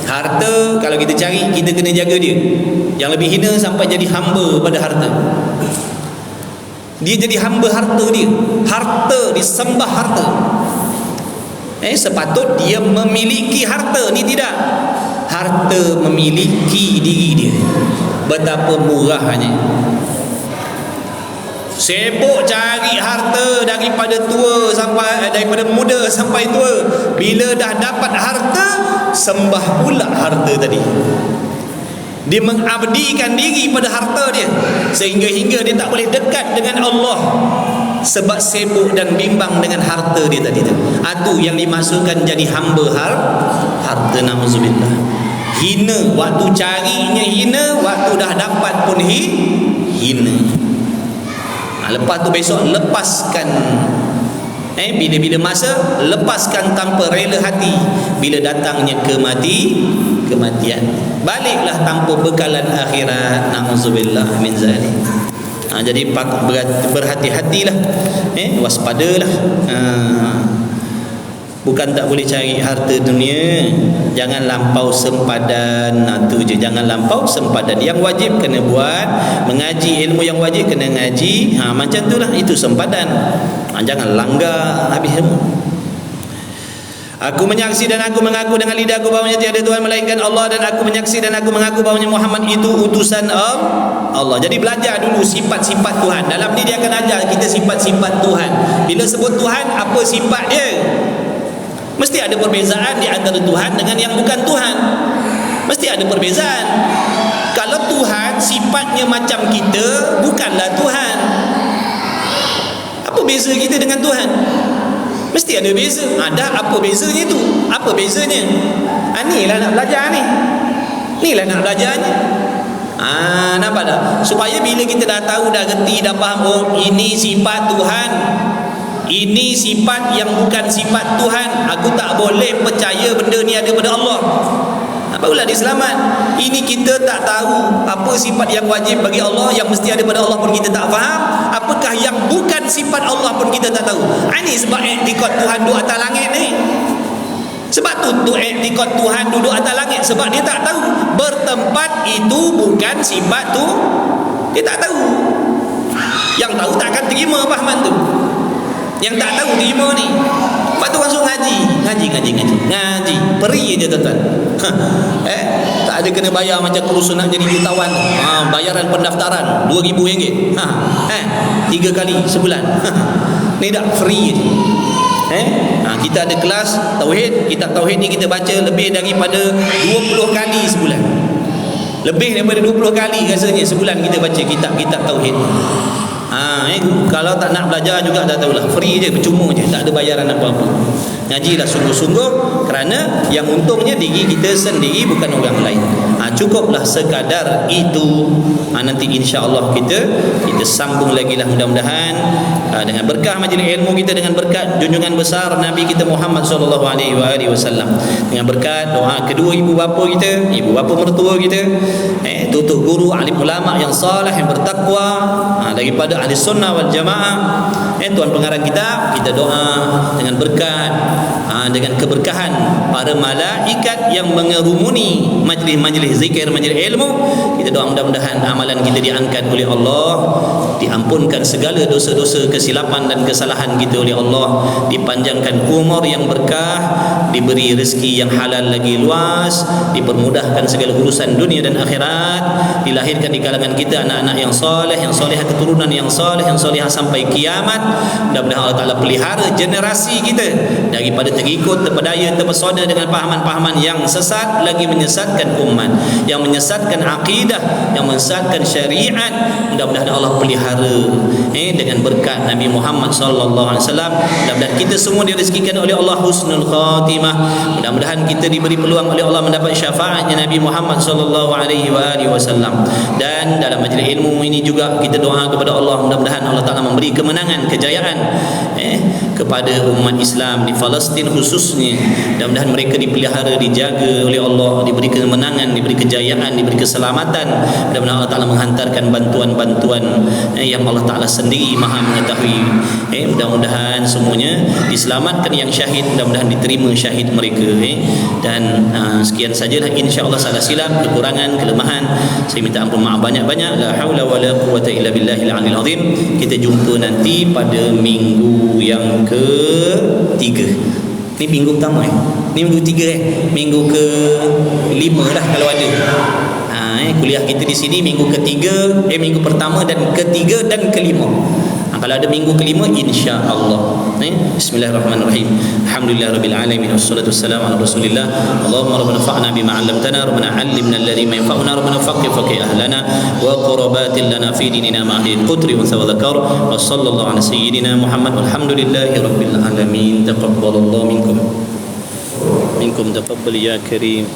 Harta kalau kita cari, kita kena jaga dia. Yang lebih hina sampai jadi hamba pada harta. Dia jadi hamba harta dia. Harta, disembah harta. Sepatut dia memiliki harta, ni tidak. Harta memiliki diri dia. Betapa murahnya. sibuk cari harta daripada muda sampai tua. Bila dah dapat harta, sembah pula harta tadi. Dia mengabdikan diri pada harta dia, sehingga dia tak boleh dekat dengan Allah sebab sibuk dan bimbang dengan harta dia tadi tu. Itu yang dimasukkan jadi hamba harta, na'udzubillah. Hina, waktu carinya hina, waktu dah dapat pun hina. Lepas tu besok lepaskan, bila masa, lepaskan tanpa rela hati. Bila datangnya kematian, baliklah tanpa bekalan akhirat. Na'udzubillah min zalik. Jadi berhati-hatilah, waspadalah. Bukan tak boleh cari harta dunia, jangan lampau sempadan. Itu je, jangan lampau sempadan. Yang wajib kena buat, mengaji ilmu yang wajib kena ngaji. Macam itulah, itu sempadan. Jangan langgar habis ilmu. Aku menyaksi dan aku mengaku dengan lidahku bahawanya tiada Tuhan melainkan Allah, dan aku menyaksi dan aku mengaku bahawanya Muhammad itu utusan Allah. Jadi belajar dulu sifat-sifat Tuhan. Dalam ni dia akan ajar kita sifat-sifat Tuhan. Bila sebut Tuhan, apa sifat dia? Mesti ada perbezaan di antara Tuhan dengan yang bukan Tuhan. Mesti ada perbezaan. Kalau Tuhan sifatnya macam kita, bukanlah Tuhan. Apa beza kita dengan Tuhan? Mesti ada beza. Ada apa bezanya tu? Apa bezanya? Inilah nak belajar ni. Inilah nak belajarnya. Nampak tak? Supaya bila kita dah tahu, dah reti, dah faham, ini sifat Tuhan, ini sifat yang bukan sifat Tuhan, aku tak boleh percaya benda ni ada pada Allah. Barulah dia selamat. Ini kita tak tahu apa sifat yang wajib bagi Allah, yang mesti ada pada Allah pun kita tak faham. Apakah yang bukan sifat Allah pun kita tak tahu. Ini sebab i'tikad Tuhan duduk atas langit ni. Sebab tu i'tikad Tuhan duduk atas langit, sebab dia tak tahu bertempat itu bukan sifat tu. Dia tak tahu. Yang tahu tak akan terima fahaman tu. Yang tak tahu terima ni. Lepas tu langsung ngaji. Peri je tuan-tuan. Tak ada kena bayar macam kursus nak jadi jutawan. Bayaran pendaftaran RM2,000. 3 kali sebulan. Ni dah free je. Kita ada kelas tauhid. Kitab tauhid ni kita baca lebih daripada 20 kali sebulan. Lebih daripada 20 kali rasanya sebulan kita baca kitab-kitab tauhid. Kalau tak nak belajar juga dah tahulah, free je, percuma je, tak ada bayaran apa-apa. Ngajilah sungguh-sungguh, kerana yang untungnya diri kita sendiri, bukan orang lain. Cukuplah sekadar itu. Nanti insya-Allah kita sambung lagi lah, mudah-mudahan dengan berkah majlis ilmu kita, dengan berkat junjungan besar Nabi kita Muhammad sallallahu alaihi wasallam, dengan berkat doa kedua ibu bapa kita, ibu bapa mertua kita, tutup guru, alim ulama yang saleh, yang bertakwa, daripada ahli sunnah wal jamaah. Tuan pengarang kita doa dengan berkat, dengan keberkahan para malaikat yang mengerumuni majlis-majlis zikir, majlis ilmu. Kita doa mudah-mudahan amalan kita diangkat oleh Allah, diampunkan segala dosa-dosa, kesilapan dan kesalahan kita oleh Allah, dipanjangkan umur yang berkah, diberi rezeki yang halal lagi luas, dipermudahkan segala urusan dunia dan akhirat, dilahirkan di kalangan kita anak-anak yang soleh, yang solehah, keturunan yang soleh, yang solehah sampai kiamat. Mudah-mudahan Allah Ta'ala pelihara generasi kita daripada terikut, terpedaya, terpesona dengan pahaman-pahaman yang sesat, lagi menyesatkan umat, yang menyesatkan akidah, yang menyesatkan syariat. Mudah-mudahan Allah pelihara dengan berkat Nabi Muhammad sallallahu alaihi wasallam. Mudah-mudahan kita semua direzekikan oleh Allah husnul khatimah. Mudah-mudahan kita diberi peluang oleh Allah mendapat syafaatnya Nabi Muhammad sallallahu alaihi wasallam. Dan dalam majlis ilmu ini juga kita doa kepada Allah, mudah-mudahan Allah Ta'ala memberi kemenangan, kejayaan kepada umat Islam di Palestin khususnya. Mudah-mudahan mereka dipelihara, dijaga oleh Allah, diberi kemenangan, diberi kejayaan, diberi keselamatan. Mudah-mudahan Allah Ta'ala menghantarkan bantuan-bantuan yang Allah Ta'ala sendiri maha mengetahui. Mudah-mudahan semuanya diselamatkan yang syahid, mudah-mudahan diterima syahid mereka. Dan sekian sajalah, insya-Allah salah silap, kekurangan, kelemahan saya minta ampun maaf banyak-banyak. La haula wala quwwata illa billahil aliyil azim. Kita jumpa nanti pada minggu yang ke-3. Ni minggu pertama Ni minggu 3 Minggu ke-5 lah kalau ada. Kuliah kita di sini minggu ketiga, minggu pertama dan ketiga dan kelima. Kalau ada minggu kelima, insya-Allah. Bismillahirrahmanirrahim. Alhamdulillahirabbil alamin wassalatu wassalamu ala Rasulillah. Allahumma rabbana fa'na bima 'allamtana, rabbana 'allimna alladhi ma yanfa'una, rabbana faqih ahlana wa qurbatil lana fi dinina ma'adil qutri wa dzakar. Wa sallallahu ala sayyidina Muhammad walhamdulillahirabbil alamin. Taqabbalallahu minkum taqabbal ya karim.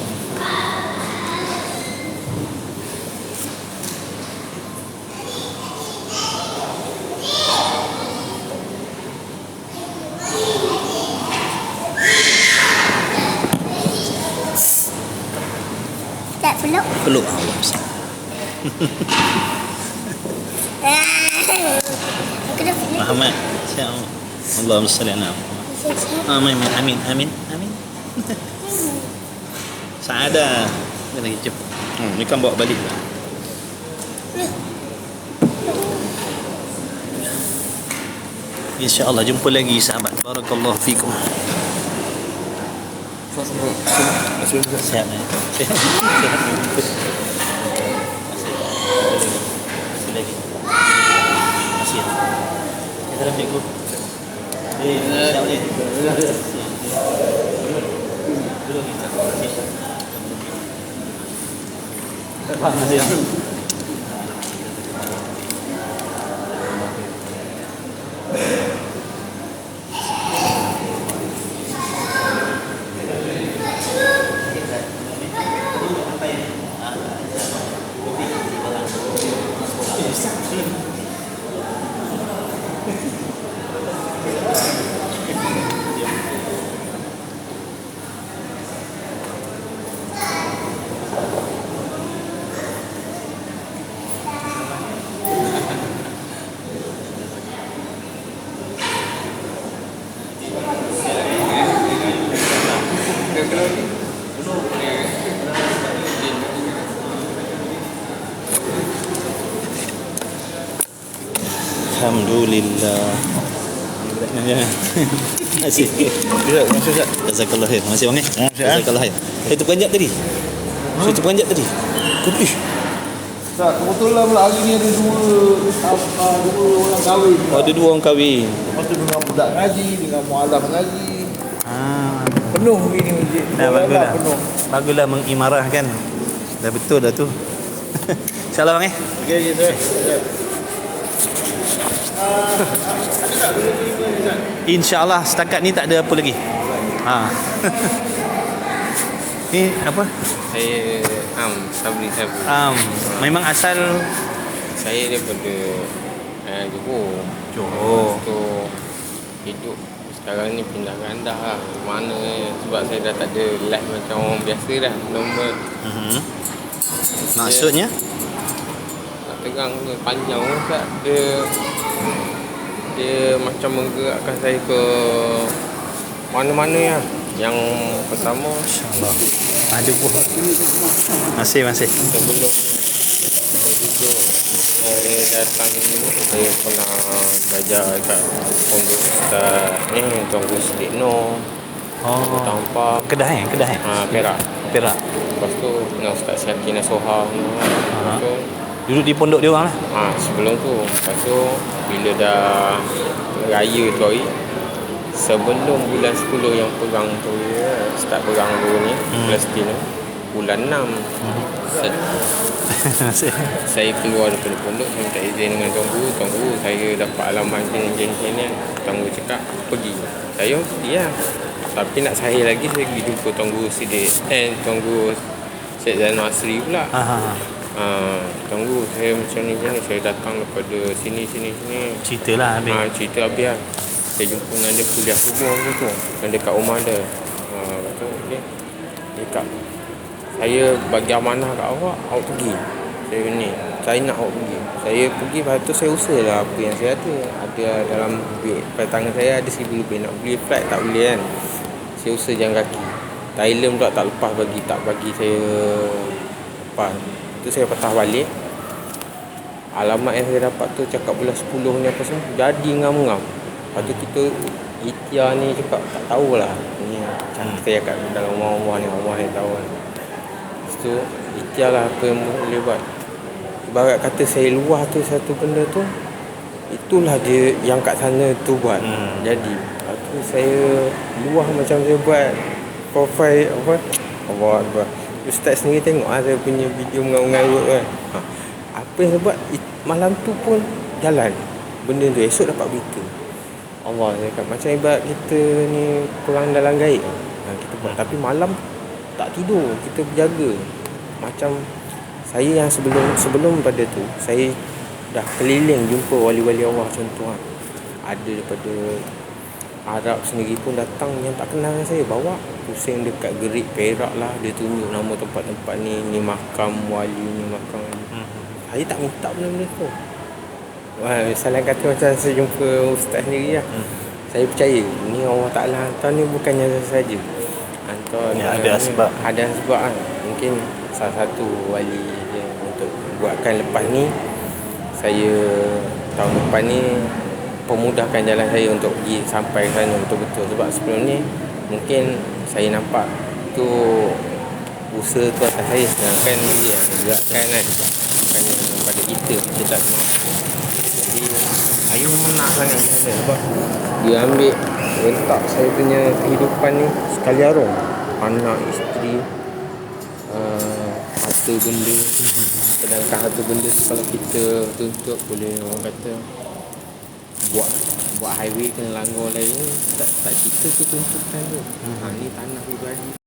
Peluk Allah besar. Muhammad, insya-Allah. Allahumma salli ala Muhammad. Amin, amin, amin. Saada. Lagi jep. Ni kan bawa balik. Insya-Allah jumpa lagi sahabat. Barakallahu fikum. Siap. Alhamdulillah. Masih. Jazakallah khair. Masih bang. Jazakallah khair. Itu panjat tadi. Itu panjat tadi. Ih. Tak, kebetulan pula hari ni ada dua orang kahwin. Ada dua orang kahwin. Lepas tu dengan budak ngaji, dengan mualam ngaji. Penuh ini masjid. Dah baguslah. Penuh. Baguslah mengimarahkan. Dah betul dah tu. InsyaAllah bang. Okey, InsyaAllah setakat ni tak ada apa lagi. Ni apa? Saya Sabri. Memang asal Saya daripada Johor. Johor. Tu hidup sekarang ni pindah gandah lah. Mana sebab saya dah tak ada life macam orang biasa dah. Normal. Maksudnya? Nak tegang ke panjang Ustaz. Dia macam menggerakkan saya ke mana-mana ya. Yang pertama, InsyaAllah ada buah. Masih sebelum saya duduk, saya datang ni, saya pernah belajar kat pondok Ustaz Tuan Guru Sudikno. Tanpa Kedah. Perak. Lepas tu dengan Ustaz Syaki Nasoha. Lepas tu Duduk di pondok dia orang lah. sebelum tu. Lepas tu bila dah raya tu hari, sebelum bulan 10 yang perang tu start perang dulu ni, Palestin bulan 6. Saya keluar daripada pondok, saya minta izin dengan Tuan Guru, saya dapat alamat jenis ni. Tuan Guru cakap pergi. Saya pergi lah. Tapi nak saya lagi, saya pergi jumpa Tuan Guru Tuan Guru Syed Zainal Asri pula. Tuan Guru, saya macam ni, saya datang daripada sini. Ceritalah habis. Cerita habis lah. Saya jumpa dengan dia kuliah subuh tu. Dan dekat rumah dia. Betul dia. Dia cakap, saya bagi amanah kat awak pergi. Saya nak awak pergi. Saya pergi, lepas tu saya usahalah apa yang saya ada. Ada dalam duit pada tangan saya ada 1,000 lebih. Nak beli flight tak boleh kan. Saya usaha jalan kaki. Thailand pula tak lepas bagi saya lepas. Tu saya patah balik. Alamat yang saya dapat tu cakap bulan 10 ni apa semua jadi ngam-ngam. Lepas tu kita ikhtiar ni cakap tak tahulah. Ni kita cakap dalam rumah ni tahu kan. tu ikhtiarlah apa yang boleh buat. Ibarat kata saya luah tu satu benda tu, itulah dia yang kat sana tu buat. Jadi lepas tu saya luah macam saya buat profile apa, Allah Akbar. Ustaz sendiri tengok saya punya video mengarut-ngarut kan. Apa yang saya buat malam tu pun jalan benda tu, esok dapat berita. Allah, saya cakap macam ibarat kita ni kurang dalam gaib. Kita buat tapi malam tak tidur, kita berjaga. Macam saya yang sebelum pada tu, saya dah keliling jumpa wali-wali Allah macam tu kan. Ada daripada Arab sendiri pun datang yang tak kenal dengan saya, bawa pusing dekat Gerik Perak lah, dia tunjuk nama tempat-tempat ni makam wali, ni makam wali. Saya tak minta benda-benda tu. Salah kata macam saya jumpa ustaz sendiri lah. Saya percaya ni Allah Ta'ala hantar ni bukannya saja hantar ni ada sebab. Ada sebab kan. Mungkin salah satu wali dia untuk buatkan lepas ni, saya tahun depan ni pemudahkan jalan saya untuk pergi sampai sana betul-betul. Sebab sebelum ni mungkin saya nampak tu usaha tu atas saya, sedangkan dia yang gerakkan kan, bukan pada kita tak mampu. Jadi saya memang nak sangat ke sana sebab dia ambil rentak saya punya kehidupan ni sekali arung, anak, isteri, harta benda. Sedangkan harta benda tu kalau kita tuntut, boleh orang kata buat highway kena langgar lain, tak cerita tu tuntutan tu. Ni tanah pribadi